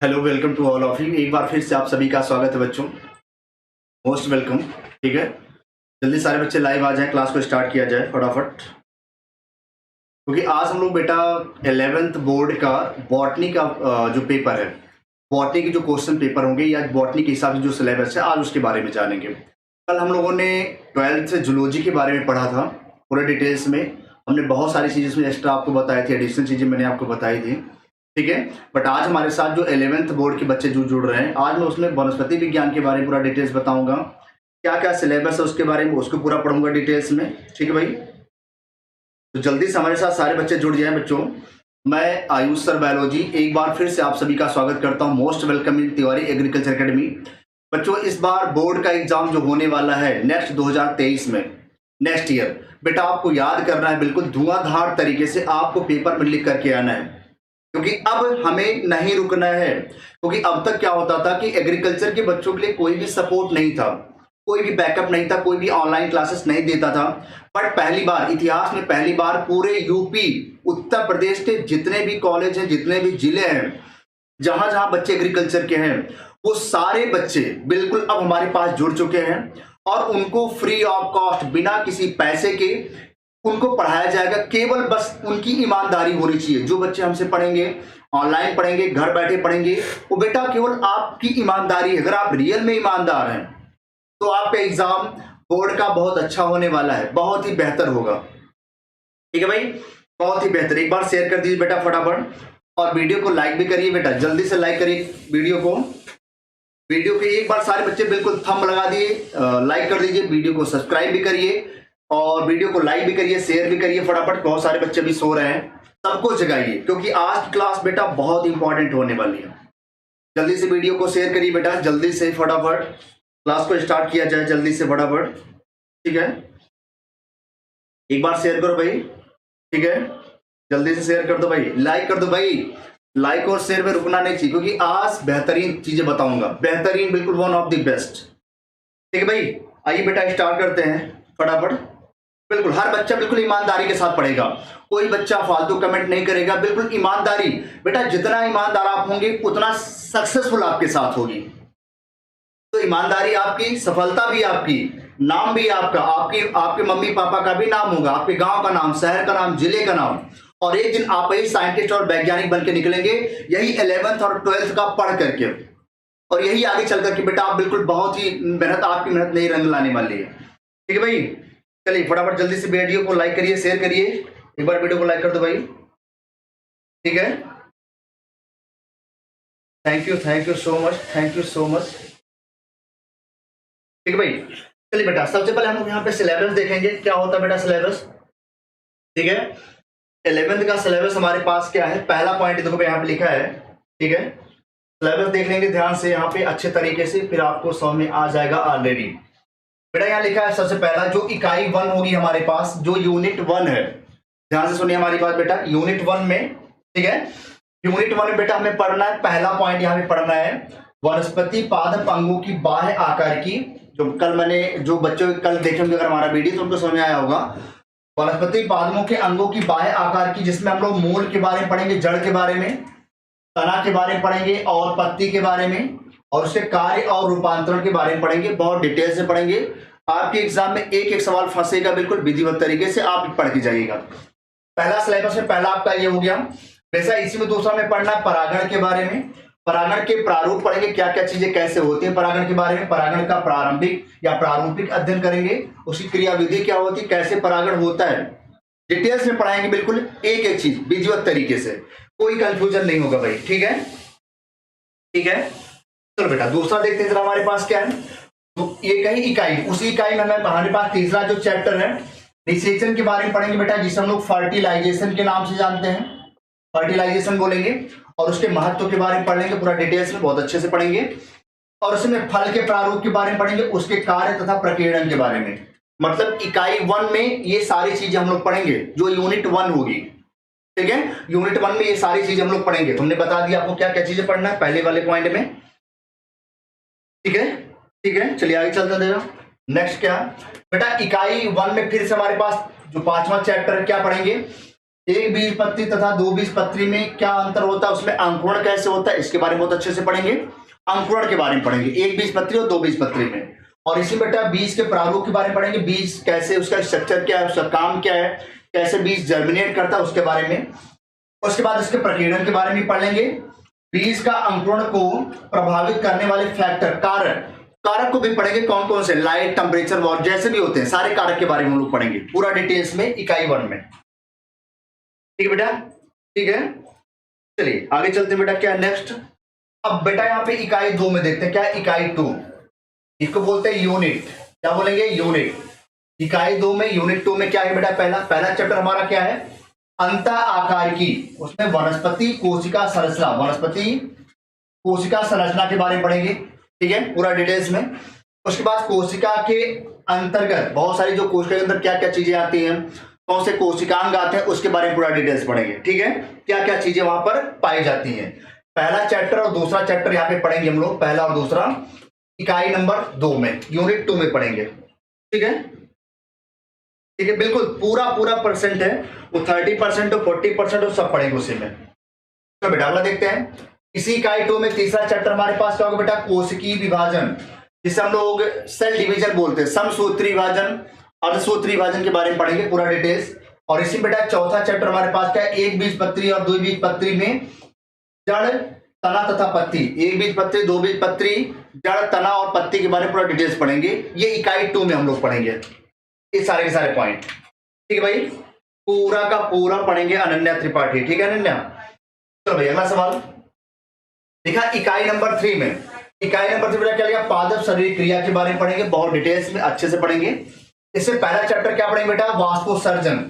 Hello, welcome to all of you. एक बार फिर से आप सभी का स्वागत है बच्चों। Most welcome. ठीक है, जल्दी सारे बच्चे लाइव आ जाएं, क्लास को स्टार्ट किया जाए फटाफट, क्योंकि आज हम लोग बेटा 11th बोर्ड का बॉटनी का जो पेपर है, बॉटनी के जो क्वेश्चन पेपर होंगे या बॉटनी के हिसाब से जो सिलेबस है, आज उसके बारे में जानेंगे। कल हम लोगों ने 12th से जूलॉजी के बारे में पढ़ा था पूरे डिटेल्स में। हमने बहुत सारी चीज़ें इसमें एक्स्ट्रा आपको बताई थी, एडिशनल चीज़ें मैंने आपको बताई थी। ठीक है, बट आज हमारे साथ जो 11th बोर्ड के बच्चे जो जुड़ रहे हैं, आज मैं उसमें वनस्पति विज्ञान के बारे में पूरा डिटेल्स बताऊंगा। क्या क्या सिलेबस है उसके बारे में उसको पूरा पढ़ूंगा डिटेल्स में। ठीक है भाई, तो जल्दी से हमारे साथ सारे बच्चे जुड़ जाएं बच्चों। मैं आयुष सर बायोलॉजी एक बार फिर से आप सभी का स्वागत करता हूं। Most welcome in Tiwari agriculture academy. बच्चों, इस बार बोर्ड का एग्जाम जो होने वाला है नेक्स्ट 2023 में, नेक्स्ट ईयर, बेटा आपको याद करना है, बिल्कुल धुआंधार तरीके से आपको पेपर में लिख करके आना है, क्योंकि अब हमें नहीं रुकना है। क्योंकि अब तक क्या होता था कि एग्रीकल्चर के बच्चों के लिए कोई भी सपोर्ट नहीं था, कोई भी बैकअप नहीं था, कोई भी ऑनलाइन क्लासेस नहीं देता था। बट पहली बार इतिहास में, पहली बार पूरे यूपी, उत्तर प्रदेश के जितने भी कॉलेज हैं, जितने भी जिले हैं, जहां जहां बच्चे एग्रीकल्चर के हैं, वो सारे बच्चे बिल्कुल अब हमारे पास जुड़ चुके हैं और उनको फ्री ऑफ कॉस्ट, बिना किसी पैसे के उनको पढ़ाया जाएगा। केवल बस उनकी ईमानदारी होनी चाहिए। जो बच्चे हमसे पढ़ेंगे, ऑनलाइन पढ़ेंगे, घर बैठे पढ़ेंगे, वो बेटा केवल आपकी ईमानदारी है। अगर आप रियल में ईमानदार हैं तो आपका एग्जाम बोर्ड का बहुत अच्छा होने वाला है, बहुत ही बेहतर होगा। ठीक है भाई, बहुत ही बेहतर। एक बार शेयर कर दीजिए बेटा फटाफट, और वीडियो को लाइक भी करिए बेटा, जल्दी से लाइक करिए वीडियो को। वीडियो पे एक बार सारे बच्चे बिल्कुल थंब लगा दिए, लाइक कर दीजिए, वीडियो को सब्सक्राइब भी करिए और वीडियो को लाइक भी करिए, शेयर भी करिए फटाफट। बहुत सारे बच्चे भी सो रहे हैं, सबको जगाइए, क्योंकि आज की क्लास बेटा बहुत इंपॉर्टेंट होने वाली है। जल्दी से वीडियो को शेयर करिए बेटा, जल्दी से फटाफट, क्लास को स्टार्ट किया जाए जल्दी से फटाफट। ठीक है, एक बार शेयर करो भाई। ठीक है, जल्दी से शेयर कर दो भाई, लाइक कर दो भाई। लाइक और शेयर में रुकना नहीं चाहिए, क्योंकि आज बेहतरीन चीजें बताऊंगा, बेहतरीन, बिल्कुल वन ऑफ द बेस्ट। ठीक है भाई, आइए बेटा स्टार्ट करते हैं फटाफट। बिल्कुल हर बच्चा बिल्कुल ईमानदारी के साथ पढ़ेगा, कोई बच्चा फालतू कमेंट नहीं करेगा, बिल्कुल ईमानदारी। बेटा जितना ईमानदार आप होंगे उतना सक्सेसफुल आपके साथ होगी। तो ईमानदारी आपकी, सफलता भी आपकी, नाम भी आपका, आपकी आपके मम्मी पापा का भी नाम होगा, आपके गांव का नाम, शहर का नाम, जिले का नाम, और एक दिन आप ही साइंटिस्ट और वैज्ञानिक बन के निकलेंगे, यही 11th और 12th का पढ़ करके। और यही आगे चल करके बेटा आप बिल्कुल बहुत ही मेहनत, आपकी मेहनत नई रंग लाने वाली है। ठीक है भाई, चलिए फटाफट जल्दी से वीडियो को लाइक करिए, शेयर करिए। एक बार वीडियो को लाइक कर दो भाई। ठीक है, thank you so much, thank you so much. ठीक है भाई, चलिए बेटा सबसे पहले हम लोग यहाँ पे सिलेबस देखेंगे, क्या होता है बेटा सिलेबस। ठीक है, 11th का सिलेबस हमारे पास क्या है, पहला पॉइंट देखो यहाँ पे लिखा है। ठीक है, सिलेबस देख लेंगे ध्यान से यहाँ पे अच्छे तरीके से, फिर आपको समझ में आ जाएगा ऑलरेडी। बेटा यहाँ लिखा है सबसे पहला जो इकाई 1 होगी हमारे पास, जो यूनिट 1 है, ध्यान से सुनिए हमारी बात बेटा, यूनिट 1 में। ठीक है, यूनिट 1 में बेटा हमें पढ़ना है, पहला पॉइंट यहाँ पे पढ़ना है, वनस्पति पादप अंगों की बाह्य आकार की। जो कल मैंने, जो बच्चों कल देखेंगे अगर हमारा वीडियो, तो उनको समझ में आया होगा। वनस्पति पादपों के अंगों की बाह्य आकार की, जिसमें हम लोग मूल के बारे में पढ़ेंगे, जड़ के बारे में, तना के बारे में पढ़ेंगे और पत्ती के बारे में, और उसके कार्य और रूपांतरण के बारे में पढ़ेंगे, बहुत डिटेल से पढ़ेंगे। आपके एग्जाम में एक एक सवाल फंसेगा बिल्कुल विधिवत तरीके से, आप पढ़ के जाइएगा। पहला सिलेबस में पहला आपका ये हो गया। वैसा इसी में दूसरा में पढ़ना है परागण के बारे में, परागण के प्रारूप पढ़ेंगे, क्या क्या चीजें कैसे होती है परागण के बारे में, परागण का प्रारंभिक या प्रारूपिक अध्ययन करेंगे, उसकी क्रियाविधि क्या होती है, कैसे परागण होता है, डिटेल्स में पढ़ाएंगे बिल्कुल एक एक चीज विधिवत तरीके से, कोई कंफ्यूजन नहीं होगा भाई। ठीक है, ठीक है, चलो बेटा दूसरा देखते हैं जरा हमारे पास क्या है। तो ये कहीं इकाई, उसी इकाई में हमारे पास तीसरा जो चैप्टर है, निषेचन के बारे में पढ़ेंगे बेटा, जिसे हम लोग फर्टिलाइजेशन के नाम से जानते हैं, फर्टिलाइजेशन बोलेंगे, और उसके महत्व के बारे में पढ़ेंगे पूरा डिटेल्स में, बहुत अच्छे से पढ़ेंगे। और उसमें फल के प्रारूप के बारे में पढ़ेंगे, उसके कार्य तथा प्रकीर्णन के बारे में। मतलब इकाई 1 में ये सारी चीजें हम लोग पढ़ेंगे, जो यूनिट 1 होगी। ठीक है, यूनिट 1 में ये सारी चीजें हम लोग पढ़ेंगे। तुमने बता दिया आपको क्या क्या चीजें पढ़ना है पहले वाले पॉइंट में। ठीक है, ठीक है, चलिए आगे चलते देगा। नेक्स्ट क्या बेटा, इकाई 1 में फिर से हमारे पास जो 5वां चैप्टर है, क्या पढ़ेंगे, एक बीजपत्री तथा दो बीजपत्री में क्या अंतर होता है, उसमें अंकुरण कैसे होता है, इसके बारे में बहुत अच्छे से पढ़ेंगे। अंकुरण के बारे में पढ़ेंगे एक बीजपत्री और दो बीजपत्री में। और इसी बेटा बीज के प्रारूप के बारे में पढ़ेंगे, बीज कैसे, उसका स्ट्रक्चर क्या है, उसका काम क्या है, कैसे बीज जर्मिनेट करता है उसके बारे में। उसके बाद उसके प्रकीर्णन के बारे में पढ़ लेंगे। बीज का अंकुरण को प्रभावित करने वाले फैक्टर, कारक को भी पढ़ेंगे, कौन कौन से, लाइट, टेम्परेचर, वाटर, जैसे भी होते हैं सारे कारक के बारे में हम लोग पढ़ेंगे पूरा डिटेल्स में इकाई 1 में। ठीक है बेटा, ठीक है। चलिए आगे चलते हैं बेटा, क्या नेक्स्ट। अब बेटा यहाँ पे इकाई 2 में देखते हैं, क्या इकाई 2, इसको बोलते हैं यूनिट। क्या बोलेंगे, यूनिट। इकाई 2 में, यूनिट 2 में क्या है बेटा, पहला चैप्टर हमारा क्या है, अंतः आकार की। उसमें वनस्पति कोशिका संरचना, वनस्पति कोशिका संरचना के बारे में पढ़ेंगे, ठीक है, पूरा डिटेल्स में। उसके बाद कोशिका के अंतर्गत बहुत सारी जो कोशिका के अंदर क्या क्या चीजें आती हैं, कौन से कोशिकांग आते हैं, उसके बारे में पूरा डिटेल्स पढ़ेंगे, ठीक है, क्या क्या चीजें वहां पर पाई जाती हैं। पहला चैप्टर और दूसरा चैप्टर यहाँ पे पढ़ेंगे हम लोग, पहला और दूसरा इकाई नंबर 2 में, यूनिट 2 में पढ़ेंगे, ठीक है, ठीक है, बिल्कुल पूरा परसेंट है वो, 30% और 40% और सब पढ़ेंगे उसी में। तो बेटा अगला देखते हैं, इसी इकाई 2 में तीसरा चैप्टर हमारे पास क्या होगा बेटा, कोशिकीय विभाजन, जिसे हम लोग सेल डिवीजन बोलते हैं, समसूत्री विभाजन, अर्धसूत्री विभाजन के बारे में पढ़ेंगे पूरा डिटेल्स। और इसी बेटा चौथा चैप्टर हमारे पास क्या है, एक बीजपत्री और दो बीजपत्री में जड़, तना तथा पत्ती, एक बीजपत्री, दो बीजपत्री, जड़, तना और पत्ती के बारे में पूरा डिटेल्स पढ़ेंगे। ये इकाई 2 में हम लोग पढ़ेंगे ये सारे के सारे पॉइंट, ठीक है भाई, पूरा का पूरा पढ़ेंगे अनन्या त्रिपाठी, ठीक है अनन्या। चलो भाई अगला सवाल देखा, इकाई नंबर 3 में, इकाई नंबर 3 में क्या लिखा, पादप शरीर क्रिया के बारे में पढ़ेंगे, बहुत डिटेल्स में अच्छे से पढ़ेंगे। इससे पहला चैप्टर क्या पढ़ेंगे बेटा, वाष्पोत्सर्जन,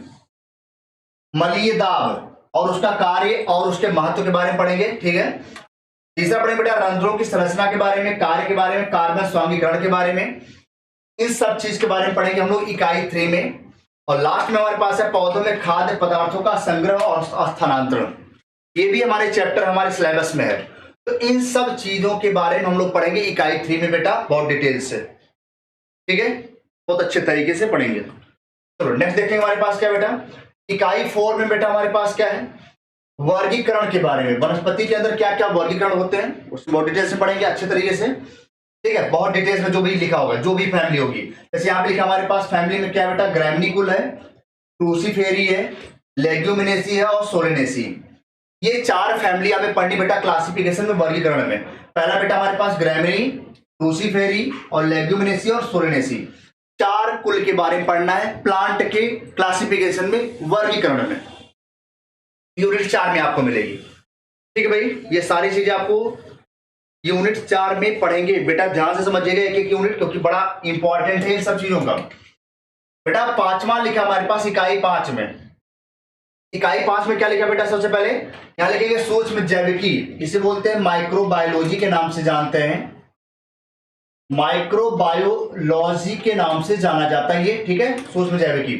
मलीय दाब और उसका कार्य और उसके महत्व के बारे में पढ़ेंगे, ठीक है। तीसरा पढ़ेंगे बेटा रंध्रों की संरचना के बारे में, कार्य के बारे में, कार्बन स्वांगीकरण के बारे में, इन सब चीज के बारे में पढ़ेंगे हम लोग इकाई 3 में। और लास्ट में हमारे पास है पौधों में खाद्य पदार्थों का संग्रह और स्थानांतरण, ये भी हमारे चैप्टर हमारे सिलेबस में है। तो इन सब चीजों के बारे में हम लोग पढ़ेंगे इकाई 3 में बेटा, बहुत डिटेल से, ठीक है, बहुत अच्छे तरीके से पढ़ेंगे। चलो नेक्स्ट देखेंगे हमारे पास क्या बेटा, इकाई 4 में बेटा हमारे पास क्या है, वर्गीकरण के बारे में, वनस्पति के अंदर क्या क्या वर्गीकरण होते हैं उसको बहुत डिटेल से पढ़ेंगे अच्छे तरीके से, ठीक है, बहुत डिटेल्स में जो भी लिखा होगा, जो भी फैमिली होगी, जैसे यहाँ पे लिखा हमारे पास फैमिली में क्या बेटा, ग्रैमनिकुल है, क्रूसीफेरी है, लेग्यूमिनेसी है और सोलेनेसी, ये 4 फैमिली हमें पढ़नी बेटा क्लासिफिकेशन में, वर्गीकरण में। पहला बेटा हमारे पास ग्रैमनी, क्रूसीफेरी और लेग्यूमिनेसी और सोलेनेसी, 4 कुल के बारे में पढ़ना है प्लांट के क्लासिफिकेशन में, वर्गीकरण में, यूनिट 4 में आपको मिलेगी, ठीक है भाई। ये सारी चीजें आपको यूनिट 4 में पढ़ेंगे बेटा, ध्यान से समझिएगा एक एक यूनिट, क्योंकि बड़ा इंपॉर्टेंट है इन सब चीजों का। बेटा 5वां लिखा हमारे पास इकाई 5 में, इकाई 5 में क्या लिखा बेटा, सबसे पहले यहां लिखेंगे सूक्ष्म जैविकी, इसे बोलते हैं माइक्रोबायोलॉजी के नाम से जानते हैं, माइक्रोबायोलॉजी के नाम से जाना जाता है ये, ठीक है, सूक्ष्म जैविकी।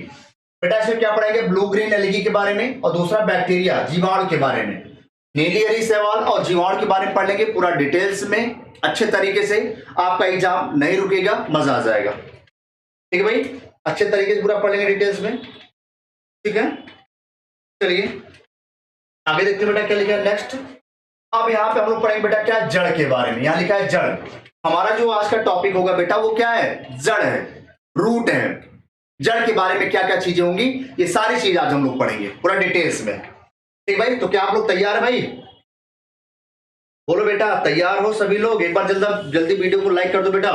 बेटा इसमें क्या पढ़ेंगे, ब्लू ग्रीन एलगी के बारे में, और दूसरा बैक्टीरिया, जीवाणु के बारे में, नीली हरी शैवाल और जीवाणु के बारे में पढ़ लेंगे पूरा डिटेल्स में अच्छे तरीके से, आपका एग्जाम नहीं रुकेगा, मजा आ जाएगा, ठीक है भाई, अच्छे तरीके से पूरा पढ़ लेंगे डिटेल्स में, ठीक है। चलिए आगे देखते हैं बेटा क्या लिखा है नेक्स्ट। अब यहाँ पे हम लोग पढ़ेंगे बेटा क्या, जड़ के बारे में, यहाँ लिखा है जड़, हमारा जो आज का टॉपिक होगा बेटा वो क्या है, जड़ है, रूट है। जड़ के बारे में क्या क्या चीजें होंगी, ये सारी चीज आज हम लोग पढ़ेंगे पूरा डिटेल्स में, ठीक भाई। तो क्या आप लोग तैयार है भाई, बोलो बेटा तैयार हो सभी लोग, एक बार जल्दी वीडियो को लाइक कर दो बेटा,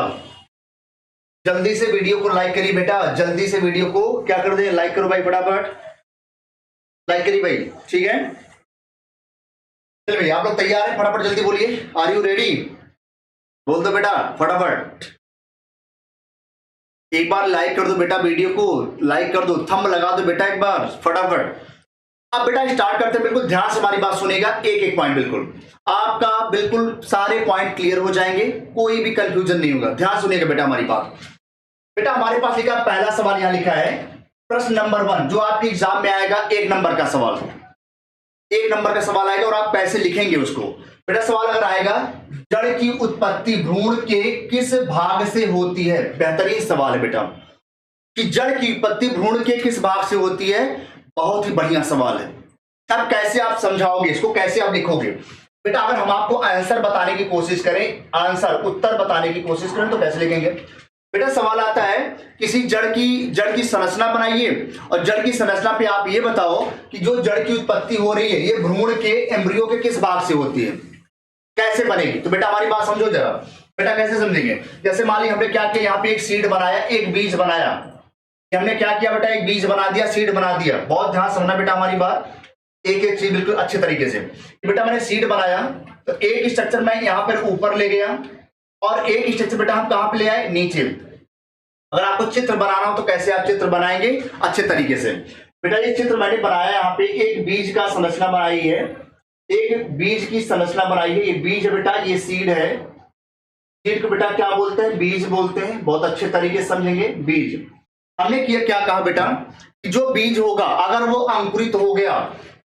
जल्दी से वीडियो को लाइक करिए बेटा, जल्दी से वीडियो को क्या कर दे, लाइक करो भाई, फटाफट लाइक करिए भाई, ठीक है। चलिए भाई आप लोग तैयार हैं, फटाफट जल्दी बोलिए, आर यू रेडी, बोल दो बेटा फटाफट, एक बार लाइक कर दो बेटा, वीडियो को लाइक कर दो, थंब लगा दो बेटा एक बार फटाफट। अब बेटा स्टार्ट करते हैं, बिल्कुल ध्यान से हमारी बात सुनेगा, एक एक पॉइंट बिल्कुल आपका बिल्कुल सारे पॉइंट क्लियर हो जाएंगे, कोई भी कंफ्यूजन नहीं होगा, ध्यान सुनिएगा बेटा हमारी बात। बेटा हमारे पास लिखा पहला सवाल, यहां लिखा है प्रश्न नंबर 1, जो आपके एग्जाम में आएगा 1 नंबर का सवाल, 1 नंबर का सवाल आएगा और आप पैसे लिखेंगे उसको। बेटा सवाल अगर आएगा, जड़ की उत्पत्ति भ्रूण के किस भाग से होती है, बेहतरीन सवाल है बेटा, कि जड़ की उत्पत्ति भ्रूण के किस भाग से होती है, बहुत ही बढ़िया सवाल है। अब कैसे आप समझाओगे इसको, कैसे आप लिखोगे बेटा? अगर हम आपको आंसर बताने की कोशिश करें, आंसर उत्तर बताने की कोशिश करें तो कैसे लिखेंगे बेटा? सवाल आता है किसी जड़ की संरचना बनाइए और जड़ की संरचना पे आप ये बताओ कि जो जड़ की उत्पत्ति हो रही है ये भ्रूण के एम्ब्रियो के किस भाग से होती है, कैसे बनेगी? तो बेटा हमारी बात समझो जरा बेटा, कैसे समझेंगे? जैसे मान ली हमने क्या किया, यहाँ पे एक सीड बनाया, एक बीज बनाया। हमने क्या किया बेटा? एक बीज बना दिया, सीड बना दिया। बहुत ध्यान समझना बेटा हमारी बात, एक एक चीज बिल्कुल अच्छे तरीके से। बेटा मैंने सीड बनाया तो एक स्ट्रक्चर मैं यहाँ पर ऊपर ले गया और एक स्ट्रक्चर बेटा हम कहां पे ले आए? नीचे। अगर आपको चित्र बनाना हो तो कैसे आप चित्र बनाएंगे अच्छे तरीके से? बेटा ये चित्र मैंने बनाया, यहाँ पे एक बीज का संरचना बनाई है, एक बीज की संरचना बनाई है। ये बीज है बेटा, ये सीड है। सीड को बेटा क्या बोलते हैं? बीज बोलते हैं। बहुत अच्छे तरीके से समझेंगे बीज। हमने किया क्या कहा बेटा कि जो बीज होगा अगर वो अंकुरित हो गया,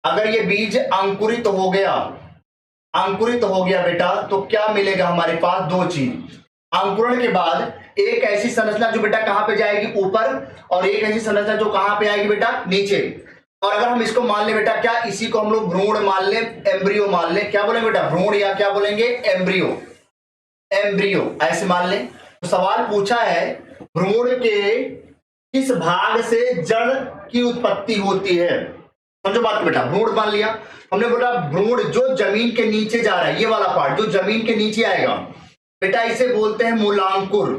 अगर ये बीज अंकुरित हो गया बेटा तो क्या मिलेगा हमारे पास? दो चीज। अंकुरण के बाद एक ऐसी संरचना जो बेटा कहां पे जाएगी? ऊपर, और एक ऐसी संरचना जो कहां पे आएगी बेटा? नीचे। और अगर हम इसको मान ले बेटा, क्या इसी को हम लोग भ्रूण मान ले, एम्ब्रियो मान ले, क्या बोलेंगे बेटा? भ्रूण या क्या बोलेंगे? एम्ब्रियो। एम्ब्रियो ऐसे मान ले। तो सवाल पूछा है भ्रूण के किस भाग से जड़ की उत्पत्ति होती है? समझो बात को बेटा। भ्रूण मान लिया हमने, बोला भ्रूण जो जमीन के नीचे जा रहा है, ये वाला पार्ट जो जमीन के नीचे आएगा बेटा, इसे बोलते हैं मूलांकुर।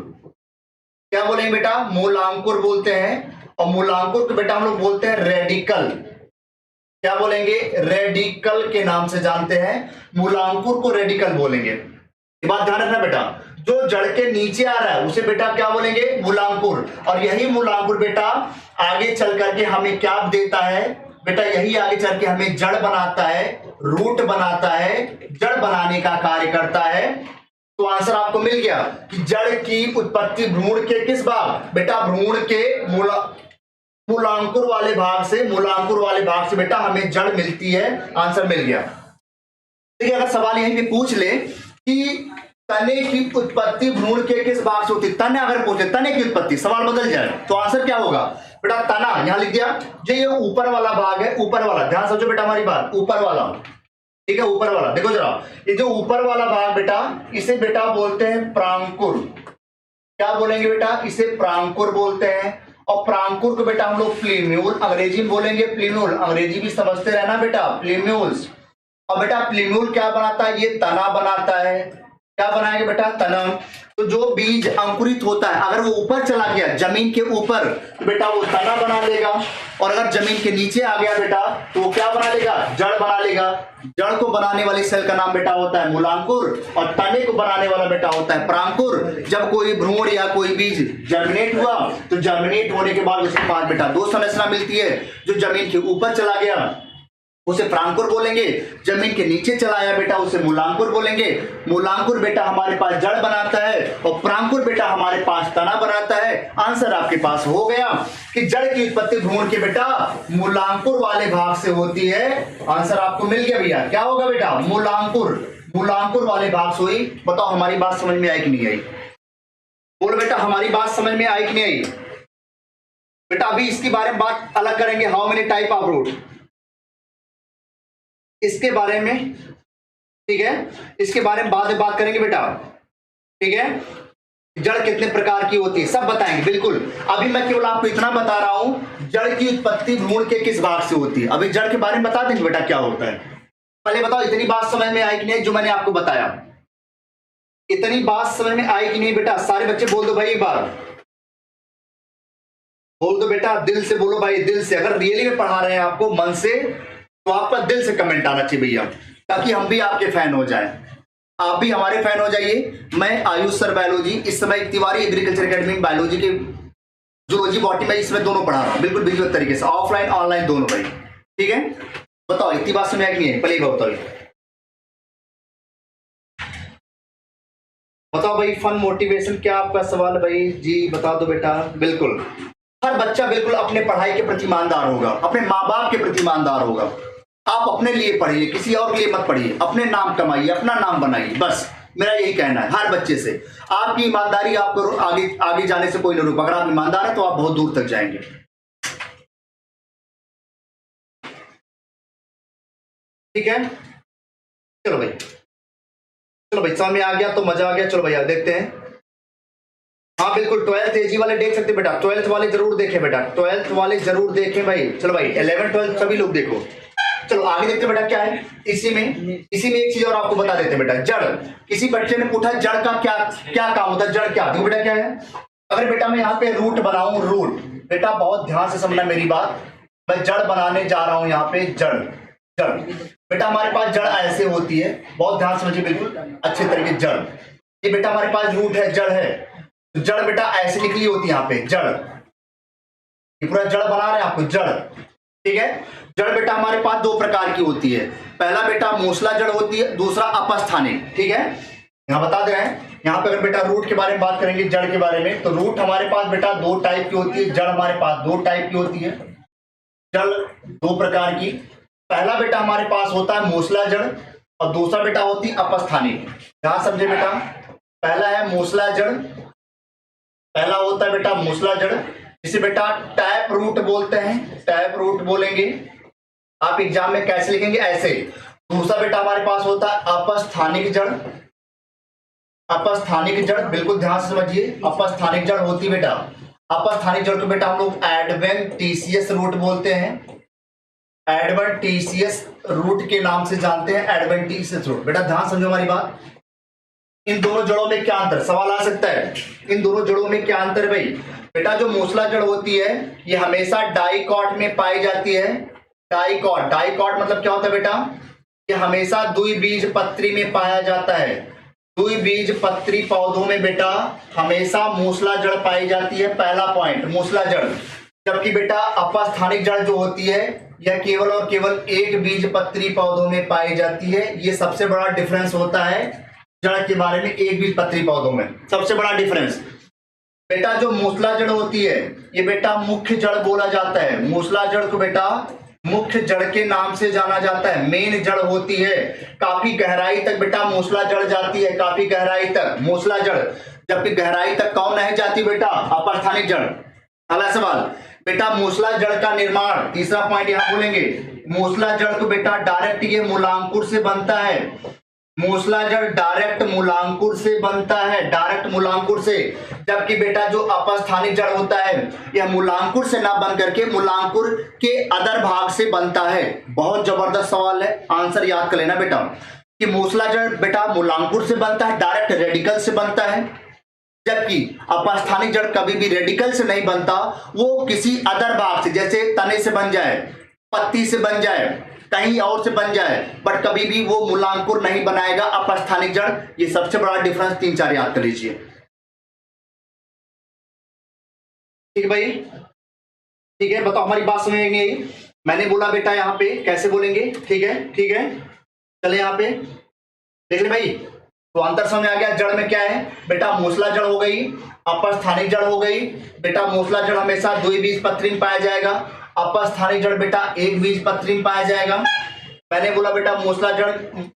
क्या बोलेंगे बेटा? मूलांकुर बोलते हैं। और मूलांकुर को बेटा हम लोग बोलते हैं रेडिकल। क्या बोलेंगे? रेडिकल के नाम से जानते हैं, मूलांकुर को रेडिकल बोलेंगे। ये बात ध्यान रखना बेटा, जो जड़ के नीचे आ रहा है उसे बेटा क्या बोलेंगे? मूलांकुर। और यही मूलांकुर बेटा आगे चल करके हमें क्या देता है बेटा? यही आगे चल के हमें जड़ बनाता है, रूट बनाता है, जड़ बनाने का कार्य करता है। तो आंसर आपको मिल गया कि जड़ की उत्पत्ति भ्रूण के किस भाग? बेटा भ्रूण के मूलांकुर वाले भाग से बेटा हमें जड़ मिलती है। आंसर मिल गया। ठीक है, अगर सवाल यहीं पे पूछ ले कि तने की उत्पत्ति भ्रूण के किस भाग से होती है, तने अगर पूछे तने की उत्पत्ति, सवाल बदल जाए तो आंसर क्या होगा बेटा? तना। यहां लिख दिया जो ये ऊपर वाला भाग है, ऊपर वाला, ध्यान समझो बेटा हमारी बात, ऊपर वाला। ठीक है, ऊपर वाला देखो जरा, ये जो ऊपर वाला भाग बेटा, इसे बेटा बोलते हैं प्रांकुर। क्या बोलेंगे बेटा? इसे प्रांकुर बोलते हैं। और प्रांकुर को बेटा हम लोग प्लीम्यूल, अंग्रेजी में बोलेंगे प्लीम्यूल। अंग्रेजी भी समझते रहना बेटा, प्लीम्यूल्स। और बेटा प्लीम्यूल क्या बनाता है? ये तना बनाता है। क्या बनाएंगे बेटा? तना। तो जो बीज अंकुरित होता है अगर वो ऊपर चला गया जमीन के ऊपर तो बेटा वो तना बना लेगा, और अगर जमीन के नीचे आ गया बेटा तो वो क्या बना लेगा? जड़ बना लेगा। जड़ को बनाने वाली सेल का नाम बेटा होता है मूलांकुर, और तने को बनाने वाला बेटा होता है प्रांकुर। जब कोई भ्रूण या कोई बीज जर्मिनेट हुआ तो जर्मिनेट होने के बाद उसके पास बेटा दो संरचना मिलती है। जो जमीन के ऊपर चला गया उसे प्रांकुर बोलेंगे, जमीन के नीचे चला आया बेटा उसे मूलांकुर बोलेंगे। मूलांकुर बेटा हमारे पास जड़ बनाता है और प्रांकुर बेटा हमारे पास तना बनाता है। आंसर आपके पास हो गया कि जड़ की उत्पत्ति भ्रूण के बेटा मूलांकुर वाले भाग से होती है। आंसर आपको मिल गया भैया। क्या होगा बेटा? मूलांकुर वाले भाग से हुई। बताओ हमारी बात समझ में आई कि नहीं आई? बोलो बेटा हमारी बात समझ में आई कि नहीं आई? बेटा अभी इसके बारे में बात अलग करेंगे, how many type of root, इसके बारे में। ठीक है, इसके बारे में बाद में बात करेंगे बेटा। ठीक है, जड़ कितने प्रकार की होती है सब बताएंगे बिल्कुल। अभी मैं केवल आपको इतना बता रहा हूं जड़ की उत्पत्ति भ्रूण के किस भाग से होती है। अभी जड़ के बारे में बता देंगे बेटा क्या होता है। पहले बताओ इतनी बात समझ में आई कि नहीं? जो मैंने आपको बताया इतनी बात समझ में आई कि नहीं बेटा? सारे बच्चे बोल दो भाई एक बार, बोल दो बेटा, दिल से बोलो भाई, दिल से। अगर रियली में पढ़ा रहे हैं आपको मन से तो आपका दिल से कमेंट आना चाहिए भैया, ताकि हम भी आपके फैन हो जाएं, आप भी हमारे फैन हो जाइए। मैं आयुष सर बायोलॉजी, इस समय तिवारी एग्रीकल्चर एकेडमी बायोलॉजी के जूलॉजी बॉटनी में इसमें दोनों पढ़ा रहा हूं, बिल्कुल बिल्कुल तरीके से, ऑफलाइन ऑनलाइन दोनों भाई। ठीक है, बताओ इतनी बात समझ आई नहीं है? पहले बताओ भाई, फन मोटिवेशन क्या आपका सवाल भाई? जी बता दो बेटा। बिल्कुल हर बच्चा बिल्कुल अपने पढ़ाई के प्रति ईमानदार होगा, अपने माँ बाप के प्रति ईमानदार होगा। आप अपने लिए पढ़िए, किसी और के लिए मत पढ़िए, अपने नाम कमाइए, अपना नाम बनाइए, बस मेरा यही कहना है हर बच्चे से। आपकी ईमानदारी आपको आगे जाने से कोई नहीं रोक। अगर आप ईमानदार हैं तो आप बहुत दूर तक जाएंगे। ठीक है, चलो भाई, चलो भाई समझ में आ गया तो मजा आ गया। चलो भैया देखते हैं। हाँ बिल्कुल 12th एजी वाले देख सकते बेटा, 12th वाले जरूर देखें बेटा, 12th वाले जरूर देखें भाई। चलो भाई 11 12 सभी लोग देखो। चलो आगे देखते बेटा क्या है इसी में एक चीज और आपको बता देते बेटा, जड़। किसी बच्चे ने पूछा जड़ का क्या क्या काम होता है, जड़ क्या? देखो बेटा क्या है, अगर बेटा मैं यहाँ पे रूट बनाऊं, रूट बेटा बहुत ध्यान से समझना मेरी बात, मैं जड़ बनाने जा रहा हूं यहाँ पे, जड़ जड़ बेटा हमारे पास जड़ ऐसे होती है, बहुत ध्यान समझिए बिल्कुल अच्छे तरीके। जड़ ये बेटा हमारे पास रूट है, जड़ है, जड़ बेटा ऐसे निकली होती है यहाँ पे, जड़। ये पूरा जड़ बना रहे हैं आपको, जड़। ठीक है, जड़ बेटा हमारे पास दो प्रकार की होती है, पहला बेटा मूसला जड़ होती है, दूसरा अपस्थानिक। ठीक है, यहाँ बता दे रहे हैं। यहाँ पे अगर बेटा रूट के बारे में बात करेंगे, जड़ के बारे में, तो रूट हमारे पास बेटा दो टाइप की होती है, जड़ हमारे पास दो टाइप की होती है, जड़ दो प्रकार की। पहला बेटा हमारे पास होता है मूसला जड़ और दूसरा बेटा होती है अपस्थानिक। ध्यान समझे बेटा, पहला है मूसला जड़, पहला होता है बेटा मूसला जड़, जिसे बेटा टैप रूट बोलते हैं, टैप रूट बोलेंगे आप एग्जाम में कैसे लिखेंगे ऐसे। दूसरा बेटा हमारे पास होता है अपस्थानिक जड़, अपस्थानिक जड़ बिल्कुल ध्यान से समझिए, अपस्थानिक जड़ होती बेटा, अपस्थानिक जड़ को बेटा हम लोग एडवेंटिशियस रूट बोलते हैं, एडवेंटिशियस रूट के नाम से जानते हैं, एडवेंटिशियस रूट। बेटा ध्यान समझो हमारी बात, इन दोनों जड़ों में क्या अंतर, सवाल आ सकता है, इन दोनों जड़ों में क्या अंतर भाई? बेटा जो मूसला जड़ होती है ये हमेशा डाइकॉट में पाई जाती है, डाइकॉट, डाइकॉट मतलब क्या होता है बेटा, ये हमेशा द्विबीजपत्री में पाया जाता है, द्विबीजपत्री पौधों में बेटा हमेशा मूसला जड़ पाई जाती है, पहला पॉइंट मूसला जड़। जबकि बेटा अपस्थानिक जड़ जो होती है यह केवल और केवल एक बीजपत्री पौधों में पाई जाती है। ये सबसे बड़ा डिफरेंस होता है जड़ के बारे में, एक बीजपत्री पौधों में सबसे बड़ा डिफरेंस। बेटा जो मूसला जड़ होती है ये बेटा मुख्य जड़ बोला जाता है, मूसला जड़ को बेटा मुख्य जड़ के नाम से जाना जाता है, मेन जड़ होती है, काफी गहराई तक बेटा मूसला जड़ जाती है, काफी गहराई तक मूसला जड़, जबकि गहराई तक कौन नहीं जाती बेटा, अपस्थानिक जड़। अगला सवाल बेटा मूसला जड़ का निर्माण, तीसरा पॉइंट यहां बोलेंगे, मूसला जड़ को बेटा डायरेक्ट ये मूलांकुर से बनता है, मूसला जड़ डायरेक्ट मूलांकुर से बनता है, डायरेक्ट मूलांकुर से, जबकि बेटा जो अपस्थानिक जड़ होता है यह मूलांकुर से ना बन करके मूलांकुर के अदर भाग से बनता है। बहुत जबरदस्त सवाल है, आंसर याद कर लेना बेटा कि मूसला जड़ बेटा मूलांकुर से बनता है, डायरेक्ट रेडिकल से बनता है, जबकि अपस्थानिक जड़ कभी भी रेडिकल से नहीं बनता, वो किसी अदर भाग से, जैसे तने से बन जाए, पत्ती से बन जाए, कहीं और से बन जाए, बट कभी भी वो मूलांकुर नहीं बनाएगा अपस्थानिक जड़। ये सबसे बड़ा डिफरेंस 3-4 याद कर लीजिए। ठीक है भाई, ठीक है, बताओ हमारी बात समझेंगे? मैंने बोला बेटा यहाँ पे कैसे बोलेंगे, ठीक है, ठीक है, चले यहाँ पे देख ले भाई, तो अंतर समझ आ गया। जड़ में क्या है बेटा, मूसला जड़ हो गई, अपस्थानिक जड़ हो गई। बेटा मूसला जड़ हमेशा द्विबीजपत्री में पाया जाएगा, अपस्थानिक जड़ बेटा एक बीजपत्री में पाया जाएगा। मैंने बोला बेटा मूसला जड़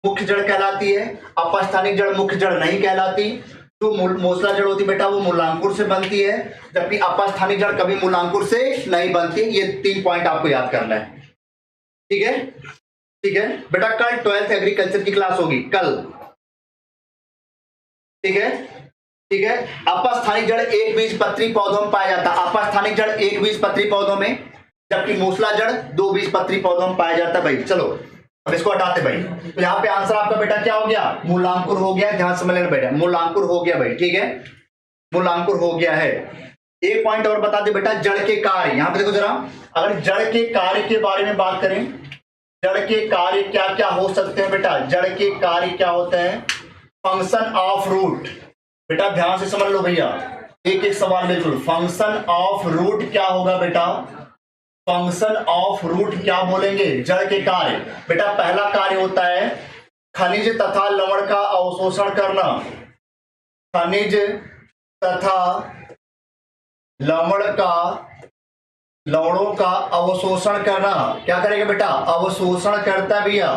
मुख्य जड़ कहलाती है, अपस्थानिक जड़ मुख्य जड़ नहीं कहलाती। जो मूसला जड़ होती बेटा वो मूलांकुर से बनती है, जबकि अपस्थानिक जड़ कभी मूलांकुर से नहीं बनती। ये 3 पॉइंट आपको याद करना है, ठीक है, ठीक है बेटा। कल 12th एग्रीकल्चर की क्लास होगी कल, ठीक है, ठीक है। अपस्थानिक जड़ एक बीजपत्री पौधों में पाया जाता है, अपस्थानिक जड़ एक बीजपत्री पौधों में, जबकि मूसला जड़ 2 बीजपत्री पौधों में पाया जाता है भाई। चलो अब इसको हटाते भाई, तो यहाँ पे आंसर आपका बेटा क्या हो गया, मूलांकुर हो गया। ध्यान समझ लेना बेटा, मूलांकुर हो गया भाई, ठीक है, मूलांकुर हो गया है। एक पॉइंट और बता दे बेटा, जड़ के कार्य, यहाँ पे देखो जरा, अगर जड़ के कार्य के बारे में बात करें, जड़ के कार्य क्या क्या हो सकते हैं बेटा, जड़ के कार्य क्या होते हैं? फंक्शन ऑफ रूट, बेटा ध्यान से समझ लो भैया, एक एक सवाल बिल्कुल। फंक्शन ऑफ रूट क्या होगा बेटा, फंक्शन ऑफ रूट क्या बोलेंगे? जड़ के कार्य बेटा पहला कार्य होता है खनिज तथा लवण का अवशोषण करना, खनिज तथा लवणों का अवशोषण करना। क्या करेगा बेटा, अवशोषण करता है भैया,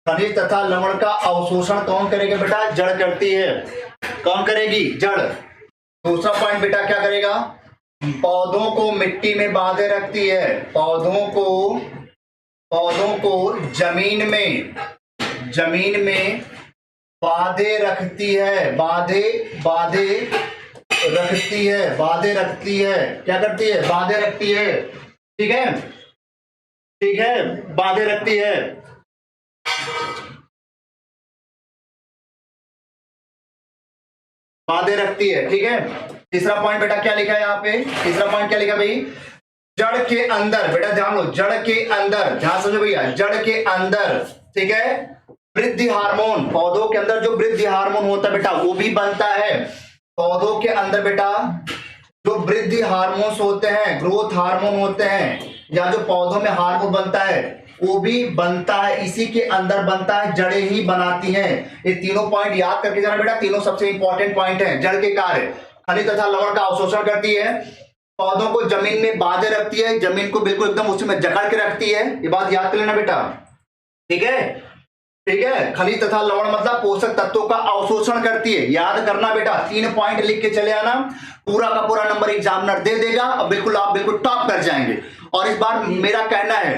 खनिज तथा लवण का अवशोषण कौन करेगा बेटा, जड़ करती है। कौन करेगी, जड़। दूसरा पॉइंट बेटा क्या करेगा, पौधों को मिट्टी में बांधे रखती है, पौधों को पौधों को जमीन में बांधे रखती है, बांधे रखती है। क्या करती है? बांधे रखती है। ठीक है, बांधे रखती है। बांधे रखती है। ठीक है, तीसरा पॉइंट बेटा क्या लिखा है यहाँ पे? तीसरा पॉइंट क्या लिखा भाई? जड़ के अंदर, बेटा ध्यान लो, जड़ के अंदर, ध्यान समझो भैया, जड़ के अंदर, ठीक है, वृद्धि हार्मोन, पौधों के अंदर जो वृद्धि हार्मोन होता है बेटा वो भी बनता है। पौधों के अंदर बेटा जो वृद्धि हार्मोन्स होते हैं, ग्रोथ हार्मोन होते हैं, या जो पौधों में हार्मोन बनता है वो भी बनता है, इसी के अंदर बनता है, जड़ें ही बनाती हैं। ये तीनों पॉइंट याद करके जाना बेटा, तीनों सबसे इंपॉर्टेंट पॉइंट हैं। जड़ के कार्य, खनिज तथा लवण का अवशोषण करती है, पौधों को जमीन में बांधे रखती है, जमीन को बिल्कुल एकदम उसमें जकड़ के रखती है। ये बात याद कर लेना बेटा, ठीक है। खनिज तथा लवण मतलब पोषक तत्वों का अवशोषण करती है, याद करना बेटा। 3 पॉइंट लिख के चले आना, पूरा का पूरा नंबर एग्जामिनर दे देगा और बिल्कुल आप बिल्कुल टॉप कर जाएंगे। और इस बार मेरा कहना है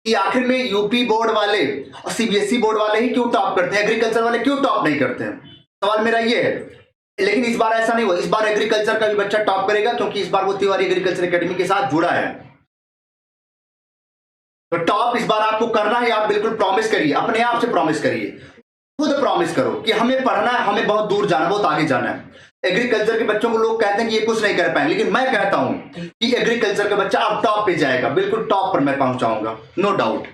कि आखिर में यूपी बोर्ड वाले और सीबीएसई बोर्ड वाले ही क्यों टॉप करते हैं, एग्रीकल्चर वाले क्यों टॉप नहीं करते हैं? सवाल मेरा ये है। लेकिन इस बार ऐसा नहीं हुआ, इस बार एग्रीकल्चर का भी बच्चा टॉप करेगा, क्योंकि इस बार वो तिवारी एग्रीकल्चर एकेडमी के साथ जुड़ा है। तो टॉप इस बार आपको करना है, आप बिल्कुल प्रॉमिस करिए, अपने आप से प्रॉमिस करिए, खुद प्रॉमिस करो कि हमें पढ़ना है, हमें बहुत दूर जाना, बहुत आगे जाना है। एग्रीकल्चर के बच्चों को लोग कहते हैं कि ये कुछ नहीं कर पाएंगे, लेकिन मैं कहता हूं कि एग्रीकल्चर का बच्चा अब टॉप पे जाएगा, बिल्कुल टॉप पर मैं पहुंचाऊंगा, नो डाउट।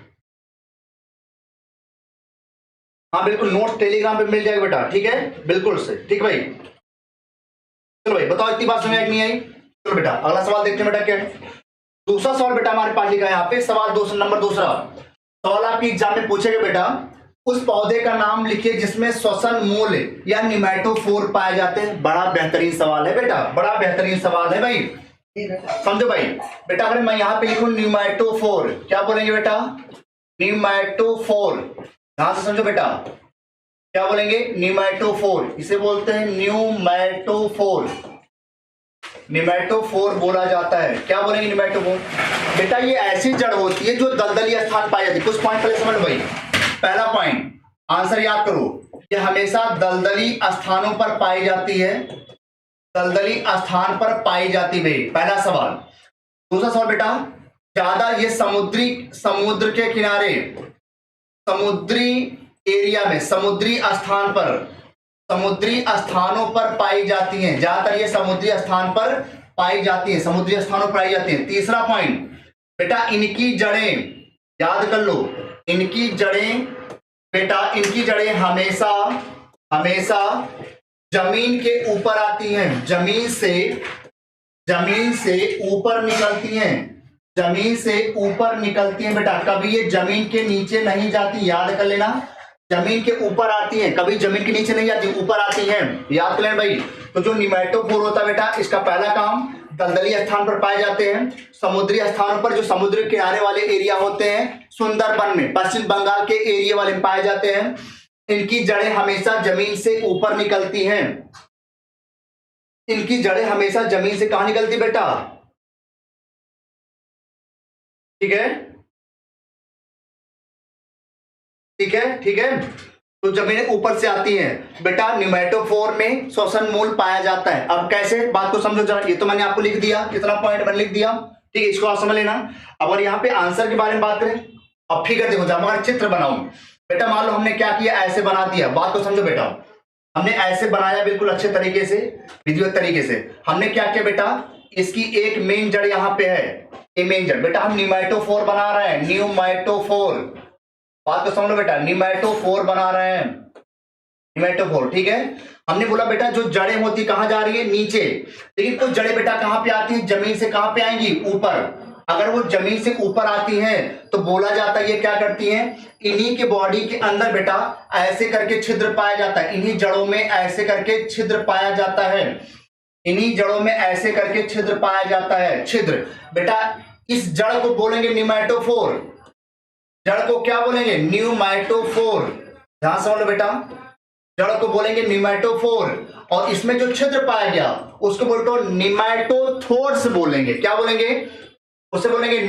हाँ बिल्कुल, नोट्स टेलीग्राम पे मिल जाएगा बेटा, ठीक है, बिल्कुल से, ठीक भाई। चलो भाई बताओ, इतनी बात समझ आई नहीं आई? चलो बेटा अगला सवाल देखते हैं बेटा क्या है। दूसरा सवाल बेटा हमारे पास लिखा है यहाँ पे, सवाल नंबर दूसरा सवाल आपकी एग्जाम में पूछेगा बेटा, उस पौधे का नाम लिखिए जिसमें श्वसन मूल या निमैटोफोर पाए जाते हैं। बड़ा बेहतरीन सवाल है बेटा, बड़ा बेहतरीन सवाल है भाई, समझो भाई। बेटा अगर मैं यहाँ पे लिखूं निमैटोफोर, क्या बोलेंगे बेटा? निमैटोफोर, ध्यान से समझो बेटा, क्या बोलेंगे? निमैटोफोर, इसे बोलते हैं न्यूमैटोफोर, निमैटोफोर बोला जाता है। क्या बोलेंगे? निमैटोफोर। बेटा ये ऐसी जड़ होती है जो दलदली स्थान पाई जाती है। कुछ पॉइंट पहले समझ भाई। पहला पॉइंट आंसर याद करो, ये हमेशा दलदली स्थानों पर पाई जाती है, दलदली स्थान पर पाई जाती है, पहला सवाल। दूसरा सवाल बेटा, ज्यादा ये समुद्र के किनारे, समुद्री एरिया में, समुद्री स्थान पर, समुद्री स्थानों पर पाई जाती हैं, ज्यादातर ये समुद्री स्थान पर पाई जाती हैं, समुद्री स्थानों पर पाई जाती हैं। तीसरा पॉइंट बेटा, इनकी जड़ें, याद कर लो, इनकी जड़ें बेटा, इनकी जड़ें हमेशा जमीन के ऊपर आती हैं, जमीन से ऊपर निकलती हैं, जमीन से ऊपर निकलती हैं बेटा, कभी ये जमीन के नीचे नहीं जाती, याद कर लेना। जमीन के ऊपर आती हैं, कभी जमीन के नीचे नहीं जाती, ऊपर आती हैं, याद कर लेना भाई। तो जो निमैटोफोर होता है बेटा, इसका पहला काम दलदली स्थान पर पाए जाते हैं, समुद्री स्थानों पर, जो समुद्र के किनारे वाले एरिया होते हैं, सुंदरबन में, पश्चिम बंगाल के एरिया वाले में पाए जाते हैं। इनकी जड़ें हमेशा जमीन से ऊपर निकलती हैं, इनकी जड़ें हमेशा जमीन से कहां निकलती बेटा? ठीक है, तो जमीनें ऊपर से आती हैं बेटा। निमैटोफोर में श्वसन मूल पाया जाता है। अब कैसे, बात को समझो जरा, ये तो मैंने आपको लिख दिया, कितना पॉइंट मैंने लिख दिया, ठीक है, इसको आप समझ लेना। अब अगर यहाँ पे आंसर के बारे में बात करें, अब फिगर देखो, जब मैं चित्र बनाऊं बेटा, मान लो हमने क्या किया, ऐसे बना दिया, बात को समझो बेटा, हमने ऐसे बनाया बिल्कुल अच्छे तरीके से, विधिवत तरीके से। हमने क्या किया बेटा, इसकी एक मेन जड़ यहाँ पे है, ये मेन जड़ बेटा, हम निमैटोफोर बना रहे हैं, न्यूमैटोफोर, बात तो समझ लो बेटा, निमैटोफोर बना रहे हैं, निमैटोफोर, ठीक है। हमने बोला बेटा जो जड़ें होती कहां जा रही है? नीचे, लेकिन कुछ जड़ें बेटा कहां पे आती हैं? जमीन से कहां पे आएंगी? ऊपर। अगर वो जमीन से ऊपर आती हैं तो बोला जाता है ये क्या करती हैं, इन्हीं के बॉडी के अंदर बेटा ऐसे करके छिद्र पाया जाता है, इन्हीं जड़ों में ऐसे करके छिद्र पाया जाता है, इन्हीं जड़ों में ऐसे करके छिद्र पाया जाता है, छिद्र बेटा। इस जड़ को बोलेंगे निमैटोफोर, जड़ को क्या बोलेंगे? न्यूमैटोफोर, ध्यान समझ लो बेटा, जड़ को बोलेंगे निमैटोफोर, और इसमें जो छिद्र पाया गया उसको बोलते निमैटोथोर्स बोलेंगे। क्या बोलेंगे? उसे बोलेंगे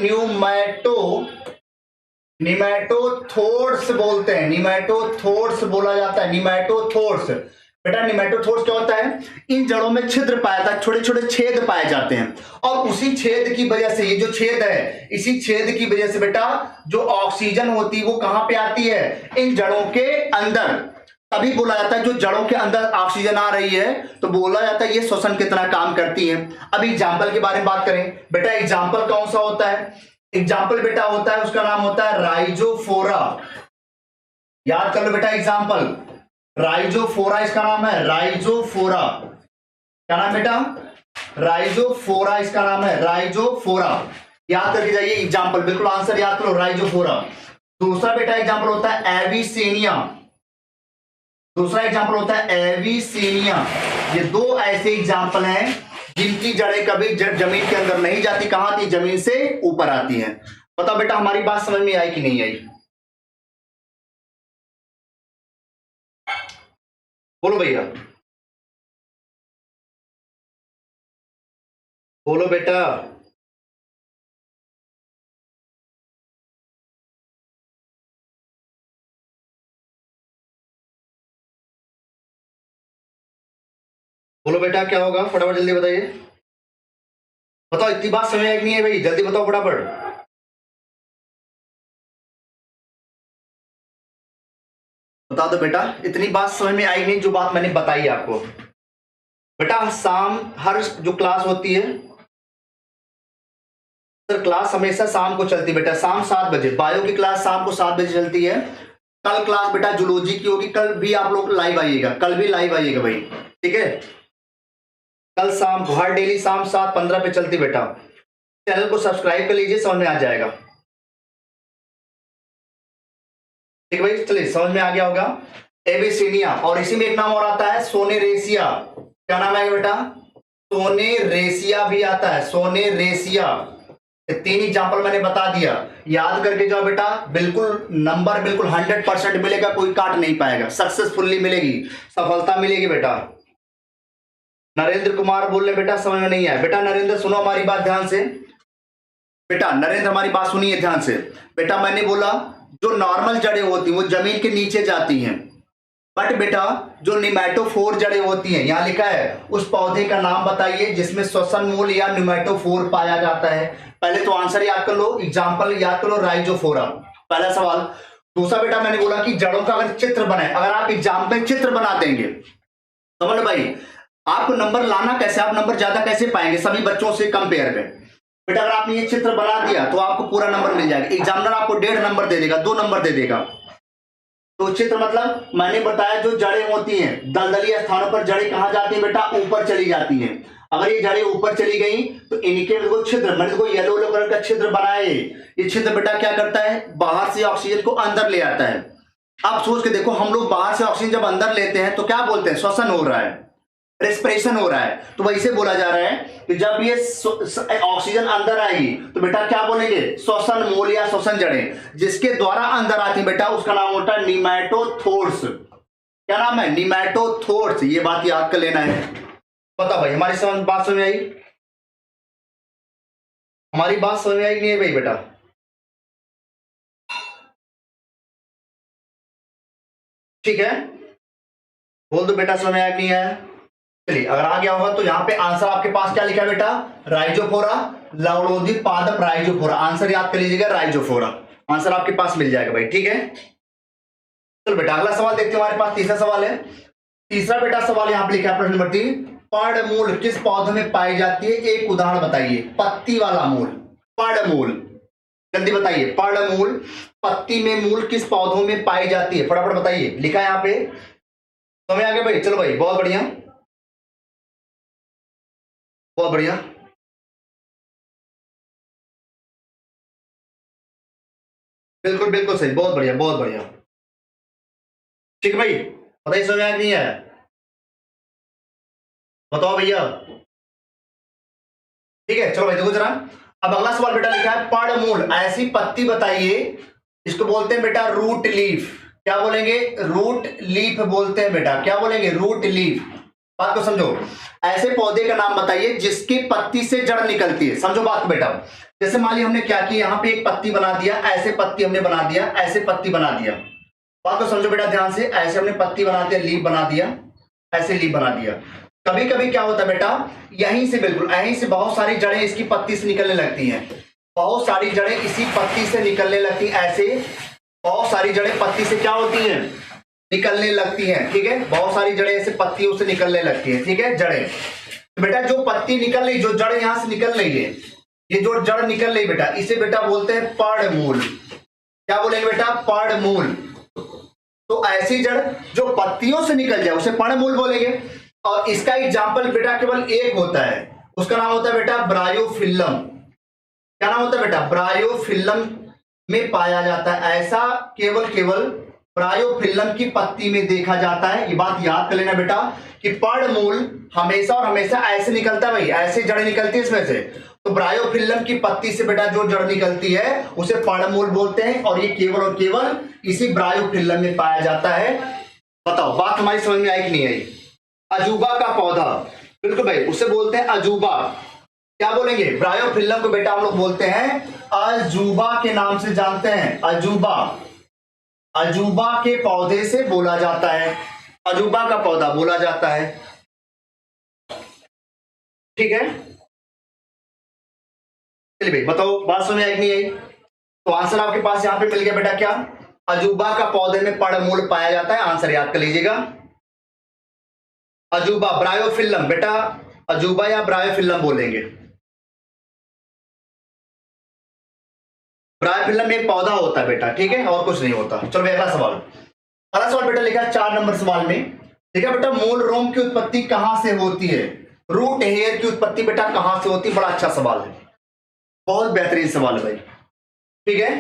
निमेटोथोर्स बोलते हैं, निमेटोथोर्स बोला जाता है, निमेटोथोर्स। बेटा निमेटोथोर्स क्या होता है? इन जड़ों में छिद्र पाया जाता है, छोटे छोटे छेद पाए जाते हैं, और उसी छेद की वजह से, ये जो छेद है, इसी छेद की वजह से बेटा जो ऑक्सीजन होती है वो कहां पे आती है? इन जड़ों के अंदर। तभी बोला जाता है जो जड़ों के अंदर ऑक्सीजन आ रही है तो बोला जाता है ये श्वसन की तरह काम करती है। अब एग्जाम्पल के बारे में बात करें बेटा, एग्जाम्पल कौन सा होता है? एग्जाम्पल बेटा होता है, उसका नाम होता है राइजोफोरा। याद कर लो बेटा, एग्जाम्पल राइजोफोरा, इसका नाम है राइजोफोरा। क्या नाम बेटा? राइजोफोरा, इसका नाम है राइजोफोरा। याद करके जाइए एग्जाम्पल, बिल्कुल आंसर याद करो, राइजोफोरा। दूसरा बेटा एग्जाम्पल होता है एविसेनिया, दूसरा एग्जाम्पल होता है एविसेनिया। ये दो ऐसे एग्जाम्पल हैं जिनकी जड़ें कभी जमीन के अंदर नहीं जाती, कहां आती? जमीन से ऊपर आती हैं। बताओ बेटा हमारी बात समझ में आई कि नहीं आई? बोलो भैया, बोलो बेटा। बोलो बेटा क्या होगा, फटाफट जल्दी बताइए। बताओ इतनी बात समझ आई कि नहीं है भाई? जल्दी बताओ फटाफट। बता दो बेटा, इतनी बात समझ में आई नहीं जो बात मैंने बताई आपको? बेटा शाम हर जो क्लास होती है सर, क्लास हमेशा शाम को चलती है बेटा, शाम 7 बजे। बायो की क्लास शाम को 7 बजे चलती है। कल क्लास बेटा जूलॉजी की होगी, कल भी आप लोग लाइव आइएगा, कल भी लाइव आइएगा भाई, ठीक है? कल शाम को हर डेली शाम 7:15 पे चलती बेटा। चैनल को सब्सक्राइब कर लीजिए, समझ में आ जाएगा, ठीक है भाई? चलिए समझ में आ गया होगा। एविसेनिया, और इसी में एक नाम और आता है सोनेरेसिया। क्या नाम है बेटा? सोनेरेसिया भी आता है, सोनेरेसिया। 3 एग्जाम्पल मैंने बता दिया, याद करके जाओ बेटा। बिल्कुल नंबर बिल्कुल 100% मिलेगा, कोई काट नहीं पाएगा, सक्सेसफुली मिलेगी, सफलता मिलेगी बेटा। नरेंद्र कुमार बोल रहे बेटा समझ में नहीं आया। बेटा नरेंद्र सुनो हमारी बात ध्यान से, बेटा नरेंद्र हमारी बात सुनिए ध्यान से। बेटा मैंने बोला जो नॉर्मल जड़ें होती हैं वो जमीन के नीचे जाती हैं, बट बेटा जो निमेटोफोर जड़ें होती हैं, यहां लिखा है उस पौधे का नाम बताइए जिसमें श्वसन मूल या निमेटोफोर पाया जाता है। पहले तो आंसर याद कर लो, एग्जाम्पल याद कर लो, राइजोफोरा, पहला सवाल। दूसरा बेटा मैंने बोला कि जड़ों का अगर चित्र बने, अगर आप एग्जाम में चित्र बना देंगे, समझ लो भाई, आपको नंबर लाना कैसे, आप नंबर ज्यादा कैसे पाएंगे सभी बच्चों से कंपेयर में? बेटा अगर आपने ये चित्र बना दिया तो आपको पूरा नंबर मिल जाएगा। एग्जामिनर आपको 1.5 नंबर दे देगा, 2 नंबर दे देगा। तो चित्र मतलब मैंने बताया जो जड़ें होती हैं दलदली स्थानों पर जड़ें कहां जाती हैं बेटा? ऊपर चली जाती हैं। अगर ये जड़ें ऊपर चली गई तो इनके देखो छिद्र, मैंने देखो येलो कलर का छिद्र बनाए, ये छिद्र बेटा क्या करता है? बाहर से ऑक्सीजन को अंदर ले आता है। आप सोच के देखो, हम लोग बाहर से ऑक्सीजन जब अंदर लेते हैं तो क्या बोलते हैं? श्वसन हो रहा है, रेस्पिरेशन हो रहा है। तो वैसे बोला जा रहा है कि जब ये ऑक्सीजन अंदर आएगी तो बेटा क्या बोलेंगे? श्वसन मूल या श्वसन जड़ें, जिसके द्वारा अंदर आती बेटा उसका नाम होता है निमेटोथोर्स। क्या नाम है? निमेटोथोर्स। ये बात याद कर लेना है। पता भाई हमारी बात समझ में आई? हमारी बात समझ में आई नहीं है भाई बेटा? ठीक है, बोल दो बेटा समझ में आया नहीं है? चलिए अगर आ गया होगा तो यहाँ पे आंसर आपके पास क्या लिखा है बेटा? राइजोफोरा, लवणोदी पादप राइजोफोरा। आंसर याद कर लीजिएगा, राइजोफोरा। आंसर आपके पास मिल जाएगा भाई, ठीक है? चलो बेटा अगला सवाल देखते हैं, हमारे पास तीसरा सवाल है। तीसरा बेटा सवाल यहाँ पे लिखा है, प्रश्न नंबर 3, पर्णमूल किस पौधे में पाई जाती है? एक उदाहरण बताइए। पत्ती वाला मूल, पर्णमूल, जल्दी बताइए। पर्णमूल, पत्ती में मूल किस पौधों में पाई जाती है? फटाफट बताइए, लिखा है यहाँ पे, समझ आ गया भाई? चलो भाई बहुत बढ़िया, बहुत बढ़िया। बिल्कुल बिल्कुल सही, बहुत बढ़िया बहुत बढ़िया। ठीक है भाई, बताइए समझ आया नहीं है? बताओ भैया। ठीक है चलो भाई देखो जरा, अब अगला सवाल बेटा लिखा है, पर्णमूल ऐसी पत्ती बताइए, इसको बोलते हैं बेटा रूट लीफ। क्या बोलेंगे? रूट लीफ बोलते हैं बेटा। क्या बोलेंगे? Root leaf. बात को समझो, ऐसे पौधे का नाम बताइए जिसकी पत्ती से जड़ निकलती है। समझो बात को बेटा, जैसे मान ली हमने क्या किया, यहाँ पे एक पत्ती बना दिया, ऐसे पत्ती हमने बना दिया, ऐसे पत्ती बना दिया। बात को समझो बेटा ध्यान से, ऐसे हमने पत्ती बना दिया, लीफ बना दिया, ऐसे लीफ बना दिया। कभी कभी क्या होता है बेटा, यहीं से बिल्कुल यहीं से बहुत सारी जड़ें इसकी पत्ती से निकलने लगती हैं, बहुत सारी जड़ें इसी पत्ती से निकलने लगती हैं, ऐसे बहुत सारी जड़ें पत्ती से क्या होती हैं, निकलने लगती हैं। ठीक है, बहुत सारी जड़ें ऐसे पत्तियों से निकलने लगती हैं। ठीक है, जड़ें, तो बेटा जो पत्ती निकल रही, जो जड़ यहां से निकल रही है, ये जो जड़ निकल रही बेटा, इसे बेटा बोलते हैं पर्णमूल। क्या बोलेंगे बेटा, पर्णमूल। तो ऐसी जड़ जो पत्तियों से निकल जाए उसे पर्णमूल बोलेंगे। और इसका एग्जाम्पल बेटा केवल एक होता है, उसका नाम होता है बेटा ब्रायोफिल्लम। क्या नाम होता है बेटा, ब्रायोफिल्लम में पाया जाता है। ऐसा केवल ब्रायोफिल्लम की पत्ती में देखा जाता है। ये बात याद कर लेना बेटा कि पर्णमूल हमेशा और हमेशा ऐसे निकलता है, भाई ऐसे जड़ निकलती है इसमें से। तो ब्रायोफिल्लम की पत्ती से बेटा जो जड़ निकलती है उसे पर्णमूल बोलते हैं, और ये केवल और केवल इसी ब्रायोफिल्लम में पाया जाता है। बताओ बात हमारी समझ में आई कि नहीं आई। अजूबा का पौधा, बिल्कुल भाई, उसे बोलते हैं अजूबा। क्या बोलेंगे, ब्रायोफिल्लम को बेटा हम लोग बोलते हैं अजूबा के नाम से जानते हैं। अजूबा, अजूबा के पौधे से बोला जाता है, अजूबा का पौधा बोला जाता है। ठीक है, चलिए भाई बताओ बात समझ आई कि नहीं आई। तो आंसर आपके पास यहां पे मिल गया बेटा, क्या, अजूबा का पौधे में पर्णमूल पाया जाता है। आंसर याद कर लीजिएगा, अजूबा, ब्रायोफिल्लम बेटा, अजूबा या ब्रायोफिल्लम बोलेंगे। ब्रायोफिल्लम एक पौधा होता है बेटा, ठीक है, और कुछ नहीं होता। चलो अगला सवाल, अगला सवाल बेटा लिखा है 4 नंबर सवाल में। देखा बेटा, मूल रोम की उत्पत्ति कहां से होती है, रूट हेयर की उत्पत्ति बेटा कहां से होती है। बड़ा अच्छा सवाल है, बहुत बेहतरीन सवाल है भाई। ठीक है,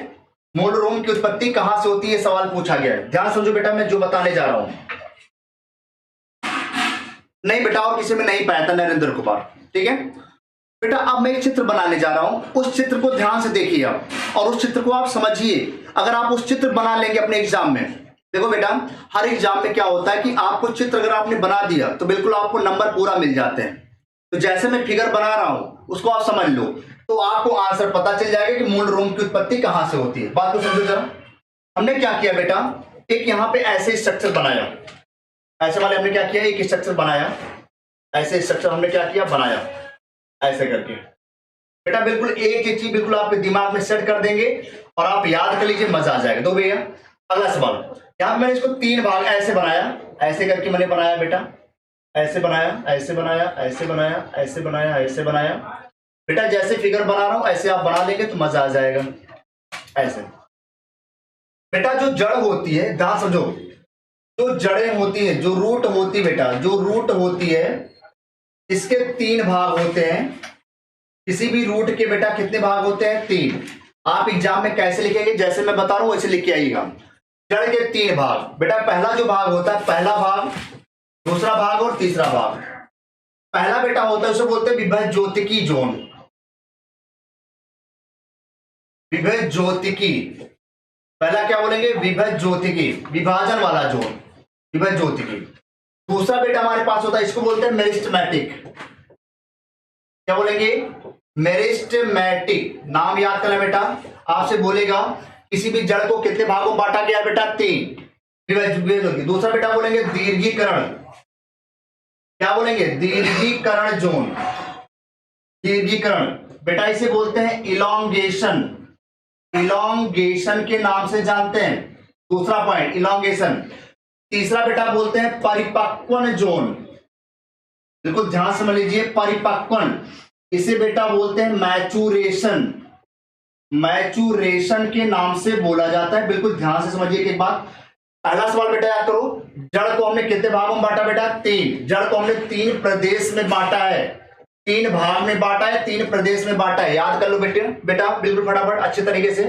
मूल रोम की उत्पत्ति कहां से होती है, सवाल पूछा गया है। ध्यान समझो बेटा, मैं जो बताने जा रहा हूं, नहीं बेटा और किसी में नहीं पाया था, नरेंद्र कुमार। ठीक है बेटा, अब मैं एक चित्र बनाने जा रहा हूं, उस चित्र को ध्यान से देखिए आप, और उस चित्र को आप समझिए। अगर आप उस चित्र बना लेंगे अपने एग्जाम में, देखो बेटा हर एग्जाम में क्या होता है कि आपको चित्र अगर आपने बना दिया तो बिल्कुल आपको नंबर पूरा मिल जाते हैं। तो जैसे मैं फिगर बना रहा हूं उसको आप समझ लो, तो आपको आंसर पता चल जाएगा कि मूल रोम की उत्पत्ति कहां से होती है। बात को समझो जरा। हमने क्या किया बेटा, एक यहां पे ऐसे स्ट्रक्चर बनाया, ऐसे वाले हमने क्या किया, एक स्ट्रक्चर बनाया, ऐसे स्ट्रक्चर हमने क्या किया, बनाया ऐसे करके। बेटा बिल्कुल एक ही चीज बिल्कुल आपके दिमाग में सेट कर देंगे और आप याद कर लीजिए, मजा आ जाएगा। दो भैया अगला सवाल, यहां मैंने इसको 3 भाग ऐसे बनाया, ऐसे करके मैंने बनाया बेटा, ऐसे बनाया, ऐसे बनाया, ऐसे बनाया, ऐसे बनाया, ऐसे बनाया। बेटा जैसे फिगर बना रहा हूं ऐसे आप बना लेंगे तो मजा आ जाएगा। ऐसे बेटा जो जड़ होती है, ध्यान समझो, जो जड़ें होती है, जो रूट होती है बेटा, जो रूट होती है इसके 3 भाग होते हैं। किसी भी रूट के बेटा कितने भाग होते हैं, 3। आप एग्जाम में कैसे लिखेंगे, जैसे मैं बता रहा हूं वैसे लिख के आइएगा। जड़ के 3 भाग बेटा, पहला जो भाग होता है, पहला भाग, दूसरा भाग और तीसरा भाग। पहला बेटा होता है उसे बोलते हैं विभज्योतिकी जोन, विभज्योतिकी। पहला क्या बोलेंगे, विभज्योतिकी, विभाजन वाला जोन, विभज्योतिकी। दूसरा बेटा हमारे पास होता है, इसको बोलते हैं मेरिस्टेमेटिक। क्या बोलेंगे, मेरिस्टेमेटिक। नाम याद करना बेटा, आपसे बोलेगा किसी भी जड़ को कितने भागों में बांटा गया बेटा, 3। दूसरा बेटा बोलेंगे दीर्घीकरण। क्या बोलेंगे, दीर्घीकरण जोन, दीर्घीकरण बेटा इसे बोलते हैं इलॉन्गेशन, इलॉन्गेशन के नाम से जानते हैं। दूसरा पॉइंट इलॉन्गेशन। तीसरा बेटा बोलते हैं परिपक्वन जोन, बिल्कुल ध्यान समझ लीजिए, परिपक्वन। इसे बेटा बोलते हैं मैचुरेशन, मैचुरेशन के नाम से बोला जाता है। बिल्कुल ध्यान से समझिए एक बात। पहला सवाल बेटा याद करो, जड़ को हमने कितने भागों में बांटा बेटा, 3। जड़ को हमने 3 प्रदेश में बांटा है, 3 भाग में बांटा है, 3 प्रदेश में बांटा है। याद कर लो बेटे, बेटा बिल्कुल फटाफट अच्छे तरीके से।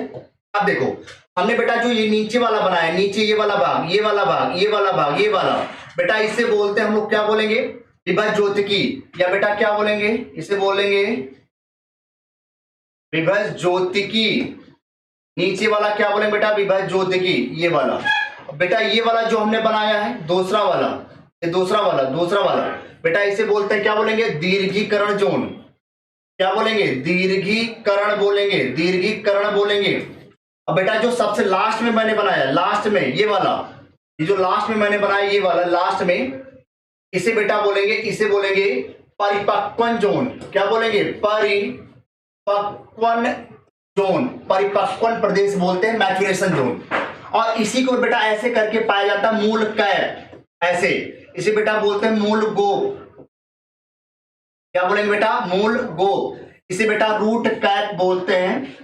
अब देखो हमने बेटा जो ये नीचे वाला बनाया, नीचे ये वाला भाग, ये वाला भाग, ये वाला भाग, ये वाला बेटा, इसे बोलते हैं हम लोग, क्या बोलेंगे, विभज्योतिकी। या बेटा क्या बोलेंगे, इसे बोलेंगे विभज्योतिकी। नीचे वाला क्या बोलेंगे बेटा, विभज्योतिकी, ये वाला। बेटा ये वाला जो हमने बनाया है, दूसरा वाला, ये दूसरा वाला, दूसरा वाला बेटा इसे बोलते हैं, क्या बोलेंगे, दीर्घीकरण जोन। क्या बोलेंगे? दीर्घीकरण बोलेंगे, दीर्घीकरण बोलेंगे। अब बेटा जो सबसे लास्ट में मैंने बनाया, लास्ट में ये वाला, ये जो लास्ट में मैंने बनाया ये वाला लास्ट में, इसे बेटा बोलेंगे, इसे बोलेंगे परिपक्वन जोन। क्या बोलेंगे? परिपक्वन जोन, परिपक्वन प्रदेश बोलते हैं, मैचुरेशन जोन। और इसी को बेटा ऐसे करके पाया जाता है मूल कैप, ऐसे, इसे बेटा बोलते हैं मूल गोप। क्या बोलेंगे बेटा? मूल गोप। इसे बेटा रूट कैप बोलते हैं,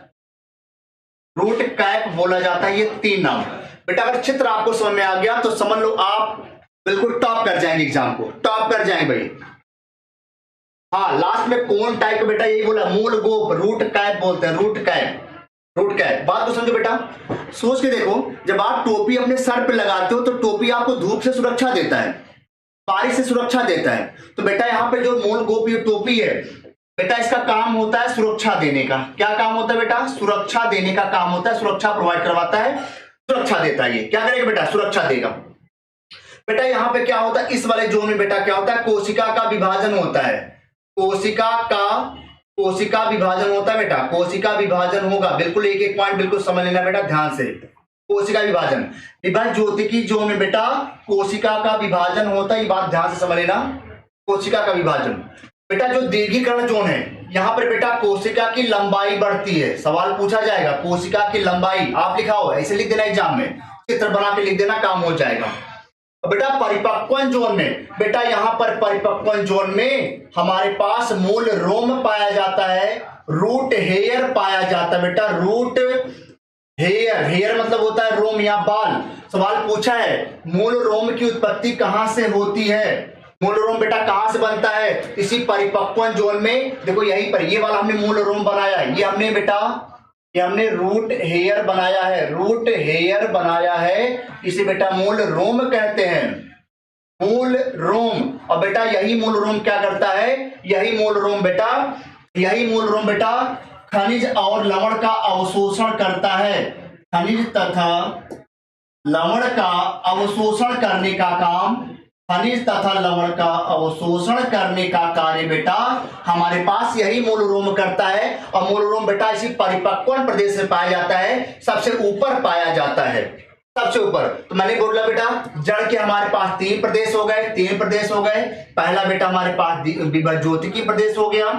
रूट कैप बोला जाता है। ये तीन नाम बेटा, अगर चित्र आपको समझ में आ गया तो समझ लो आप बिल्कुल टॉप कर जाएंगे, एग्जाम को टॉप कर जाएंगे भाई। हाँ, लास्ट में कौन टाइप बेटा यही बोला, मूल गोप, रूट कैप बोलते हैं, रूट कैप, रूट कैप। बात को समझो बेटा, सोच के देखो, जब आप टोपी अपने सर पे लगाते हो तो टोपी आपको धूप से सुरक्षा देता है, बारिश से सुरक्षा देता है। तो बेटा यहाँ पे जो मूल गोप ये टोपी है बेटा, इसका काम होता है सुरक्षा देने का। क्या काम होता है बेटा? सुरक्षा देने का काम होता है, सुरक्षा प्रोवाइड करवाता है, सुरक्षा देता है। ये क्या करेगा बेटा? सुरक्षा देगा। बेटा यहाँ पे क्या होता है, इस वाले जोन में बेटा क्या होता है? कोशिका का विभाजन होता है, कोशिका विभाजन होता है बेटा, कोशिका विभाजन होगा। बिल्कुल एक एक पॉइंट बिल्कुल समझ लेना बेटा ध्यान से। कोशिका विभाजन, विभाजन ज्योतिकी जोन में बेटा कोशिका का विभाजन होता है, ये बात ध्यान से समझ लेना, कोशिका का विभाजन। बेटा जो दीर्घीकरण जोन है, यहां पर बेटा कोशिका की लंबाई बढ़ती है। सवाल पूछा जाएगा कोशिका की लंबाई, आप लिखा हो ऐसे लिख देना एग्जाम में, चित्र बना के लिख देना, काम हो जाएगा। बेटा परिपक्वन जोन में, बेटा यहां पर परिपक्वन जोन में हमारे पास मूल रोम पाया जाता है, रूट हेयर पाया जाता है बेटा, रूट हेयर, हेयर मतलब होता है रोम या बाल। सवाल पूछा है मूल रोम की उत्पत्ति कहां से होती है, मूल रोम बेटा कहां से बनता है? इसी परिपक्वन जोन में। देखो यहीं पर ये वाला हमने मूल रोम बनाया है, ये हमने बेटा, ये हमने रूट हेयर बनाया है, रूट हेयर बनाया है, इसे बेटा मूल रोम कहते हैं, मूल रोम। और बेटा यही मूल रोम क्या करता है? यही मूल रोम बेटा, यही मूल रोम बेटा खनिज और लवण का अवशोषण करता है, खनिज तथा लवण का अवशोषण करने का काम, खनिज तथा लवण का अवशोषण करने का कार्य बेटा हमारे पास यही मूल रोम करता है। और मूल रोम बेटा इसी परिपक्वन प्रदेश में पाया जाता है, सबसे ऊपर पाया जाता है, सबसे ऊपर। तो मैंने बोला बेटा जड़ के हमारे पास तीन प्रदेश हो गए, तीन प्रदेश हो गए। पहला बेटा हमारे पास ज्योतिकी प्रदेश हो गया,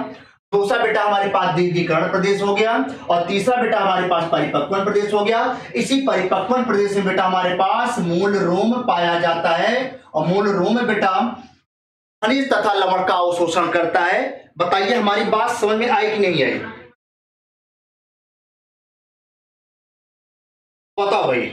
दूसरा बेटा हमारे पास दीर्घीकरण प्रदेश हो गया, और तीसरा बेटा हमारे पास परिपक्वन प्रदेश हो गया। इसी परिपक्वन प्रदेश में बेटा हमारे पास मूल रोम पाया जाता है, और मूल रोम में बेटा खनिज तथा लवण का अवशोषण करता है। बताइए हमारी बात समझ में आई कि नहीं आई? बताओ भाई,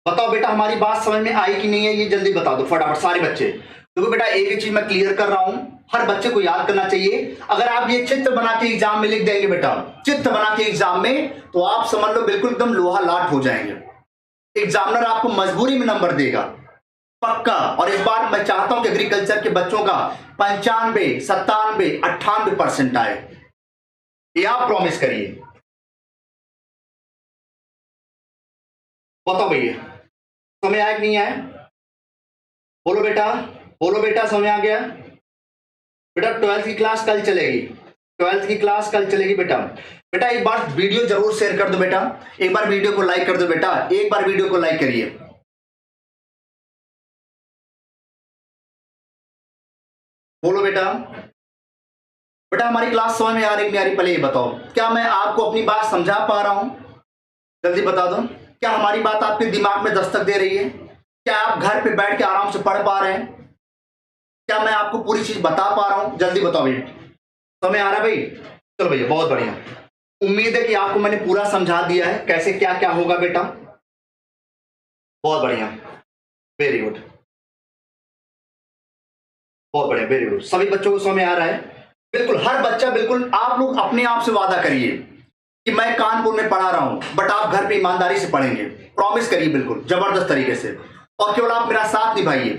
बताओ बेटा हमारी बात समझ में आई कि नहीं है, ये जल्दी बता दो फटाफट सारे बच्चे। देखो बेटा एक एक चीज मैं क्लियर कर रहा हूं, हर बच्चे को याद करना चाहिए। अगर आप ये चित्र बना के एग्जाम में लिख देंगे बेटा, चित्र बना के एग्जाम में, तो आप समझ लो बिल्कुल एकदम लोहा लाट हो जाएंगे। एग्जामिनर आपको मजबूरी में नंबर देगा पक्का। और इस बार मैं चाहता हूं कि एग्रीकल्चर के बच्चों का 95, 97, 98% आए, ये आप प्रॉमिस करिए। बताओ भैया समझ आया कि नहीं आया? बोलो बेटा, बोलो बेटा समझ आ गया? बेटा 12th की क्लास कल चलेगी, 12th की क्लास कल चलेगी बेटा। बेटा एक बार वीडियो जरूर शेयर कर दो बेटा, एक बार वीडियो को लाइक कर दो बेटा, एक बार वीडियो को लाइक करिए। बोलो बेटा, बेटा हमारी क्लास समझ में आ रही नहीं आ रही? पहले ये बताओ, क्या मैं आपको अपनी बात समझा पा रहा हूं? जल्दी बता दो, क्या हमारी बात आपके दिमाग में दस्तक दे रही है? क्या आप घर पे बैठ के आराम से पढ़ पा रहे हैं? क्या मैं आपको पूरी चीज बता पा रहा हूं? जल्दी बताओ भैया, समझ आ रहा है भाई? चलो भैया बहुत बढ़िया, उम्मीद है कि आपको मैंने पूरा समझा दिया है कैसे क्या क्या होगा बेटा। बहुत बढ़िया, वेरी गुड, बहुत बढ़िया, वेरी गुड। सभी बच्चों को समझ में आ रहा है? बिल्कुल हर बच्चा, बिल्कुल आप लोग अपने आप से वादा करिए कि मैं कानपुर में पढ़ा रहा हूं, बट आप घर पे ईमानदारी से पढ़ेंगे, प्रॉमिस करिए बिल्कुल जबरदस्त तरीके से। और केवल आप मेरा साथ निभाइए,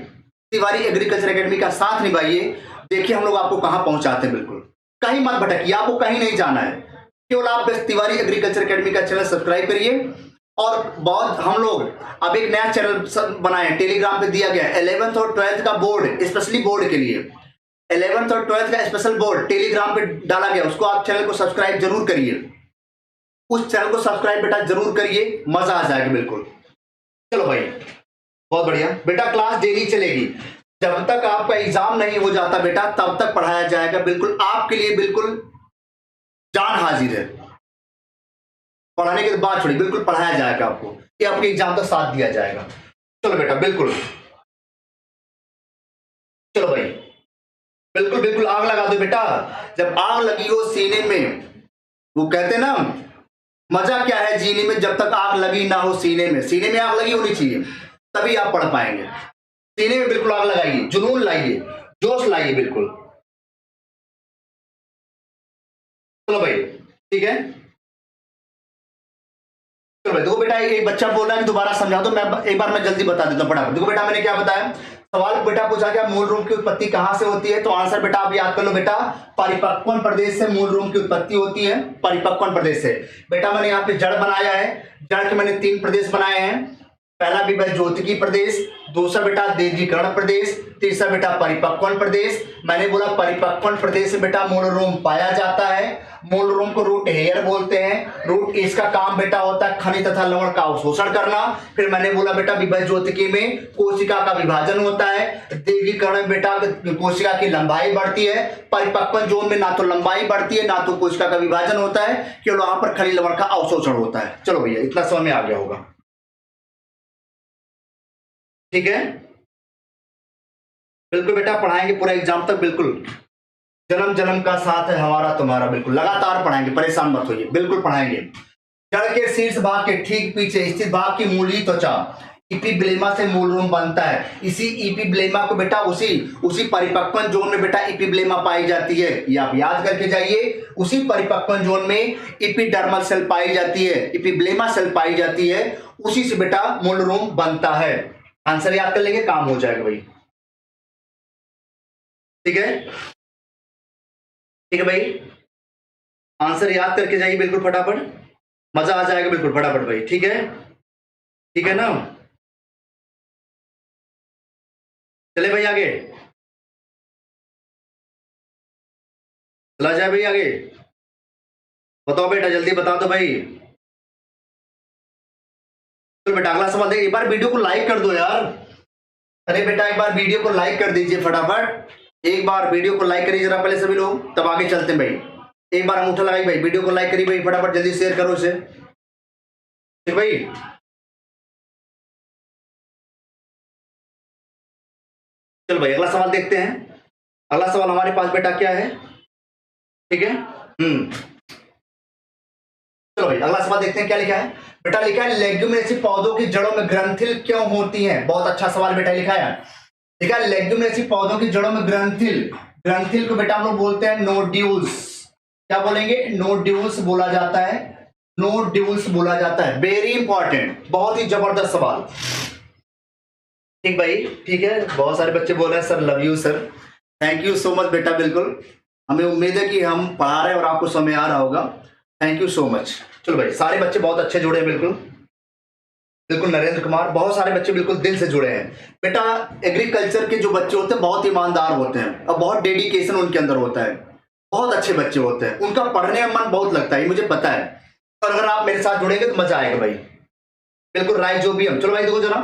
तिवारी एग्रीकल्चर एकेडमी का साथ निभाइए। देखिए हम लोग आपको कहां पहुंचाते हैं, बिल्कुल कहीं मत भटकिए, आपको कहीं नहीं जाना है। केवल आप बस तिवारी एग्रीकल्चर एकेडमी का चैनल सब्सक्राइब करिए। और बहुत हम लोग अब एक नया चैनल बनाए, टेलीग्राम पे दिया गया 11th और 12th का बोर्ड, स्पेशली बोर्ड के लिए 11th और 12th का स्पेशल बोर्ड टेलीग्राम पे डाला गया, उसको आप चैनल को सब्सक्राइब जरूर करिए, उस चैनल को सब्सक्राइब बेटा जरूर करिए, मजा आ जाएगा बिल्कुल। चलो भाई बहुत बढ़िया बेटा, क्लास डेली चलेगी, जब तक आपका एग्जाम नहीं हो जाता बेटा तब तक पढ़ाया जाएगा, बिल्कुल आपके लिए बिल्कुल जान हाजिर है, पढ़ाने के बाद छोड़ी बिल्कुल पढ़ाया जाएगा आपको, ये आपके एग्जाम का साथ दिया जाएगा। चलो बेटा बिल्कुल, चलो भाई बिल्कुल बिल्कुल आग लगा दो बेटा, जब आग लगी हो सीने में, वो कहते ना मजा क्या है जीने में जब तक आग लगी ना हो सीने में, सीने में आग लगी होनी चाहिए तभी आप पढ़ पाएंगे, सीने में बिल्कुल आग लगाइए, जुनून लाइए, जोश लाइए बिल्कुल। चलो भाई ठीक है, चलो भाई देखो बेटा एक बच्चा बोल रहा है दोबारा समझा दो, मैं एक बार मैं जल्दी बता देता हूँ फटाफट। देखो बेटा मैंने क्या बताया, सवाल बेटा पूछा गया मूल रूप की उत्पत्ति कहां से होती है, तो आंसर बेटा आप याद कर लो बेटा, परिपक्वन प्रदेश से मूल रूप की उत्पत्ति होती है, परिपक्वन प्रदेश से। बेटा मैंने यहाँ पे जड़ बनाया है, जड़ के मैंने 3 प्रदेश बनाए हैं, पहला बेटा ज्योतिकी प्रदेश, दूसरा बेटा दीर्घीकरण प्रदेश, तीसरा बेटा परिपक्वन प्रदेश। मैंने बोला परिपक्वन प्रदेश में बेटा मूल रूम पाया जाता है, मूल रूम को रूट हेयर बोलते हैं, रूट इसका काम बेटा होता है खनिज तथा लवण का अवशोषण करना। फिर मैंने बोला बेटा विभव ज्योतिकी में कोशिका का विभाजन होता है, दीर्घीकरण में बेटा कोशिका की लंबाई बढ़ती है, परिपक्वन जोन में ना तो लंबाई बढ़ती है ना तो कोशिका का विभाजन होता है, केवल वहां पर खनिज लवण का अवशोषण होता है। चलो भैया इतना समझ में आ गया होगा, ठीक है बिल्कुल बेटा पढ़ाएंगे पूरा एग्जाम तक, बिल्कुल जन्म जन्म का साथ है हमारा तुम्हारा, बिल्कुल लगातार पढ़ाएंगे, परेशान मत होइए, बिल्कुल पढ़ाएंगे। जड़ के शीर्ष भाग के ठीक पीछे स्थित भाग की मूली त्वचा इपिब्लेमा से मूल रूम बनता है, इसी इपिब्लेमा को बेटा उसी परिपक्वन जोन में बेटा इपिब्लेमा पाई जाती है, ये आप याद करके जाइए, उसी परिपक्वन जोन में इपिडर्मल सेल पाई जाती है, इपिब्लेमा सेल पाई जाती है, उसी से बेटा मूल रूम बनता है। आंसर याद कर लेंगे काम हो जाएगा भाई, ठीक है ठीक है भाई, आंसर याद करके जाइए बिल्कुल फटाफट, मजा आ जाएगा बिल्कुल फटाफट भाई, ठीक है ना। चले भाई आगे, चला जाए भाई आगे, बताओ बेटा जल्दी बता दो भाई। तो बेटा अगला सवाल देखिए, एक बार वीडियो को लाइक कर दो यार, अरे बेटा एक बार वीडियो को लाइक कर दीजिए फटाफट, एक बार वीडियो को लाइक करिए जरा पहले सभी लोग, तब आगे चलते हैं भाई। एक बार अंगूठा लगाइए भाई, वीडियो को लाइक करिए भाई फटाफट, जल्दी शेयर करो इसे, ठीक भाई। चल भाई अगला सवाल देखते हैं, अगला सवाल हमारे पास बेटा क्या है, ठीक है चलो भाई अगला सवाल देखते हैं क्या लिखा है। बेटा लिखा है लेग्यूमिनेसी पौधों की जड़ों में ग्रंथिल क्यों होती हैं, बहुत अच्छा सवाल बेटा लिखा है, लिखा है लेग्यूमिनेसी पौधों की जड़ों में ग्रंथिल, ग्रंथिल को बेटा हम लोग बोलते हैं नोड्यूल्स, क्या बोलेंगे, नोड्यूल्स बोला जाता है, नोड्यूल्स बोला जाता है, वेरी इंपॉर्टेंट, बहुत ही जबरदस्त सवाल, ठीक भाई ठीक है। बहुत सारे बच्चे बोल रहे हैं sir love you sir, thank you so much बेटा, बिल्कुल हमें उम्मीद है कि हम पढ़ा रहे हैं और आपको समझ आ रहा होगा, थैंक यू सो मच। चलो भाई सारे बच्चे बहुत अच्छे जुड़े हैं, बिल्कुल नरेंद्र कुमार, बहुत सारे बच्चे बिल्कुल दिल से जुड़े हैं बेटा। एग्रीकल्चर के जो बच्चे होते हैं बहुत ईमानदार होते हैं और बहुत डेडिकेशन उनके अंदर होता है, बहुत अच्छे बच्चे होते हैं, उनका पढ़ने में मन बहुत लगता है, मुझे पता है, और अगर आप मेरे साथ जुड़ेंगे तो मजा आएगा भाई, बिल्कुल राइट जो भी हम। चलो भाई देखो जरा,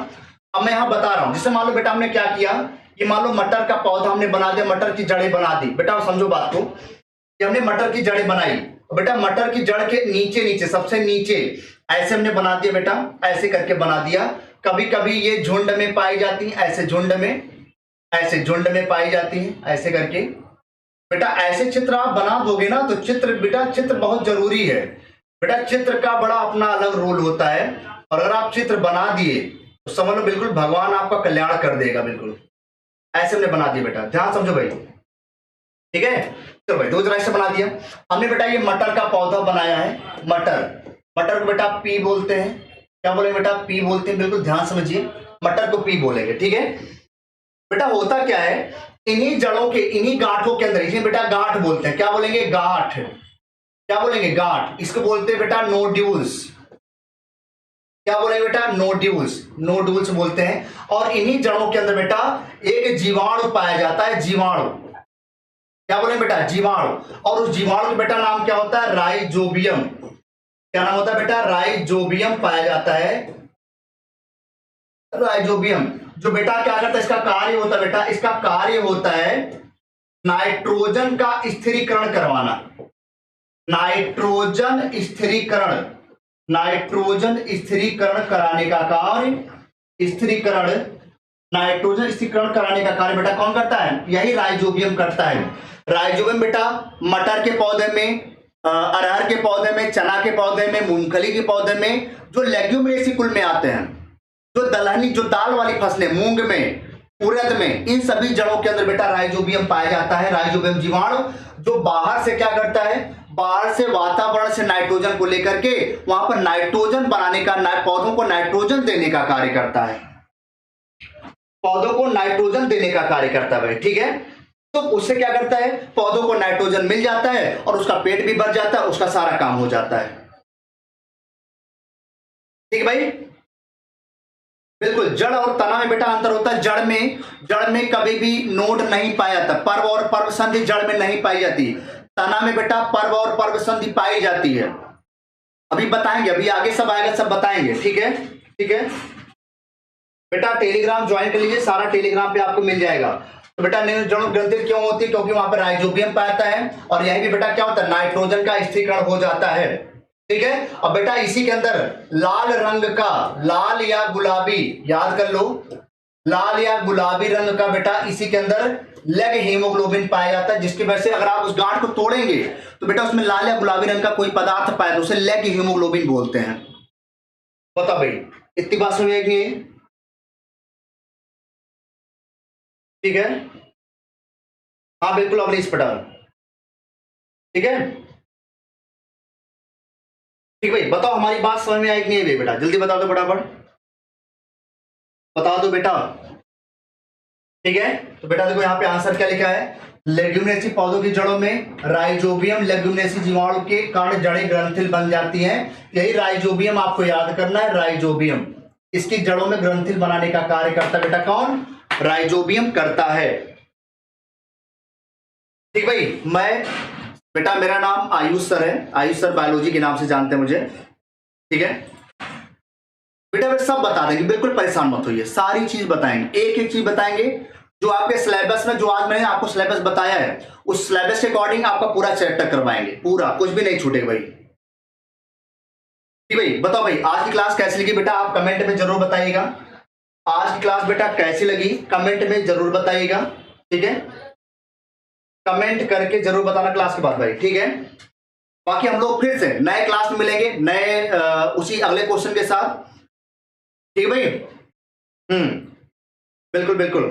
अब मैं यहाँ बता रहा हूँ, जिससे मान लो बेटा हमने क्या किया, ये मान लो मटर का पौधा हमने बना दिया, मटर की जड़ें बना दी, बेटा समझो बात को, कि हमने मटर की जड़ें बनाई, बेटा मटर की जड़ के नीचे नीचे सबसे नीचे ऐसे हमने बना दिया बेटा, ऐसे करके बना दिया, कभी कभी ये झुंड में पाई जाती है, ऐसे झुंड में पाई जाती है, ऐसे करके बेटा ऐसे चित्र आप बना दोगे ना तो चित्र बेटा चित्र बहुत जरूरी है बेटा, चित्र का बड़ा अपना अलग रोल होता है, और अगर आप चित्र बना दिए तो समझ लो बिल्कुल भगवान आपका कल्याण कर देगा, बिल्कुल ऐसे हमने बना दिया बेटा, ध्यान समझो भाई, ठीक है। चलो भाई दो तरह से बना दिया हमने बेटा, ये मटर का पौधा बनाया है, मटर को बेटा पी बोलते हैं, क्या बोलेंगे बेटा, पी बोलते हैं, बिल्कुल ध्यान समझिए, मटर को पी बोलेंगे, ठीक है। बेटा होता क्या है, इन्हीं जड़ों के इन्हीं गांठों के अंदर, इन्हें बेटा गांठ बोलते हैं, क्या बोलेंगे गांठ, क्या बोलेंगे गांठ, इसको बोलते हैं बेटा नोड्यूल्स, क्या बोलेंगे बेटा नोड्यूल्स बोलते हैं। और इन्हीं जड़ों के अंदर बेटा एक जीवाणु पाया जाता है, जीवाणु, क्या बोले बेटा, जीवाणु। और उस जीवाणु का बेटा नाम क्या होता है, राइजोबियम। क्या नाम होता है बेटा, राइजोबियम पाया जाता है, राइजोबियम। जो बेटा क्या करता है, इसका कार्य होता है बेटा, इसका कार्य होता है नाइट्रोजन का स्थिरीकरण करवाना। नाइट्रोजन स्थिरीकरण, नाइट्रोजन स्थिरीकरण कराने का कार्य, स्थिरीकरण, नाइट्रोजन स्थिरीकरण कराने का कार्य बेटा कौन करता है, यही राइजोबियम करता है। राइजोबियम बेटा मटर के पौधे में, अरहर के पौधे में, चना के पौधे में, मूंगफली के पौधे में, जो लेग्यूमिनेसी कुल में आते हैं, जो दलहनी, जो दाल वाली फसलें, मूंग में, उड़द में, इन सभी जड़ों के अंदर बेटा राइजोबियम पाया जाता है। राइजोबियम जीवाणु जो बाहर से क्या करता है, बाहर से वातावरण से नाइट्रोजन को लेकर के वहां पर नाइट्रोजन बनाने का, पौधों को नाइट्रोजन देने का कार्य करता है, पौधों को नाइट्रोजन देने का कार्य करता है, ठीक है। तो उससे क्या करता है, पौधों को नाइट्रोजन मिल जाता है और उसका पेट भी भर जाता है, उसका सारा काम हो जाता है, ठीक है भाई। बिल्कुल, जड़ और तना में बेटा अंतर होता है। जड़ में कभी भी नोड नहीं पाया जाता, पर्व और पर्व संधि जड़ में नहीं पाई जाती। तना में बेटा पर्व और पर्व संधि पाई जाती है। अभी बताएंगे, अभी आगे सब आएगा, सब बताएंगे, ठीक है, ठीक है बेटा। टेलीग्राम ज्वाइन कर लीजिए, सारा टेलीग्राम पे आपको मिल जाएगा। तो बेटा जड़ ग्रंथि क्यों होती है, क्योंकि वहां पर राइजोबियम पाता है और यही भी बेटा क्या होता है, नाइट्रोजन का स्थिरीकरण हो जाता है, ठीक है। अब बेटा इसी के अंदर लाल रंग का, लाल या गुलाबी, याद कर लो, लाल या गुलाबी रंग का बेटा इसी के अंदर लेग हीमोग्लोबिन पाया जाता है, जिसकी वजह से अगर आप उस गांठ को तोड़ेंगे तो बेटा उसमें लाल या गुलाबी रंग का कोई पदार्थ पाया तो उसे लेग हीमोग्लोबिन बोलते हैं। बता भाई, इतनी बात समझेगी, ठीक है। हाँ बिल्कुल, अवनीश पटेल, ठीक है, ठीक भाई। बताओ हमारी बात समझ में आई कि नहीं बेटा, जल्दी बता दो फटाफट, बता दो बेटा, ठीक है। तो बेटा देखो यहाँ पे आंसर क्या लिखा है, लेग्यूमिनेसी पौधों की जड़ों में राइजोबियम लेग्यूमिनेसी जीवाणु के कण जड़ें ग्रंथिल बन जाती हैं। यही राइजोबियम आपको याद करना है, राइजोबियम इसकी जड़ों में ग्रंथिल बनाने का कार्य करता है बेटा, कौन, राइजोबियम करता है, ठीक भाई। मैं बेटा, मेरा नाम आयुष सर है, आयुष सर बायोलॉजी के नाम से जानते हैं मुझे, ठीक है बेटा। वे सब बता देंगे, बिल्कुल परेशान मत होइए, सारी चीज बताएंगे, एक एक चीज बताएंगे। जो आपके सिलेबस में, जो आज मैंने आपको सिलेबस बताया है, उस सिलेबस के अकॉर्डिंग आपका पूरा चैप्टर करवाएंगे, पूरा, कुछ भी नहीं छूटेगा भाई, ठीक भाई। बताओ भाई आज की क्लास कैसी लगी बेटा, आप कमेंट में जरूर बताइएगा। आज की क्लास बेटा कैसी लगी कमेंट में जरूर बताइएगा, ठीक है, कमेंट करके जरूर बताना क्लास के बाद भाई, ठीक है। बाकी हम लोग फिर से नए क्लास में मिलेंगे, नए उसी अगले क्वेश्चन के साथ, ठीक है भाई। बिल्कुल बिल्कुल,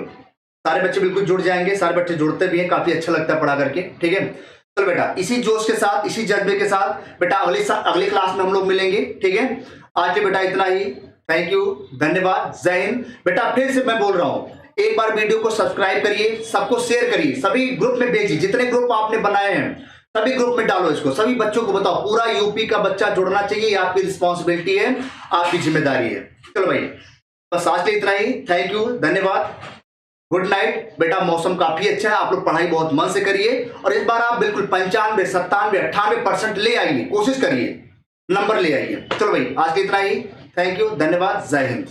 सारे बच्चे बिल्कुल जुड़ जाएंगे, सारे बच्चे जुड़ते भी हैं, काफी अच्छा लगता है पढ़ा करके, ठीक है। चलो बेटा, इसी जोश के साथ, इसी जज्बे के साथ बेटा अगली क्लास में हम लोग मिलेंगे, ठीक है। आज के बेटा इतना ही, थैंक यू, धन्यवाद, जय हिंद। बेटा फिर से मैं बोल रहा हूं, एक बार वीडियो को सब्सक्राइब करिए, सबको शेयर करिए, सभी ग्रुप में भेजिए, जितने ग्रुप आपने बनाए हैं सभी ग्रुप में डालो इसको, सभी बच्चों को बताओ, पूरा यूपी का बच्चा जुड़ना चाहिए, ये आपकी रिस्पॉन्सिबिलिटी है, आपकी जिम्मेदारी है। चलो भाई, बस आज के लिए इतना ही, थैंक यू, धन्यवाद, गुड नाइट। बेटा मौसम काफी अच्छा है, आप लोग पढ़ाई बहुत मन से करिए और इस बार आप बिल्कुल 95, 97, 98% ले आइए, कोशिश करिए, नंबर ले आइए। चलो भाई आज के लिए इतना ही, थैंक यू, धन्यवाद, जय हिंद।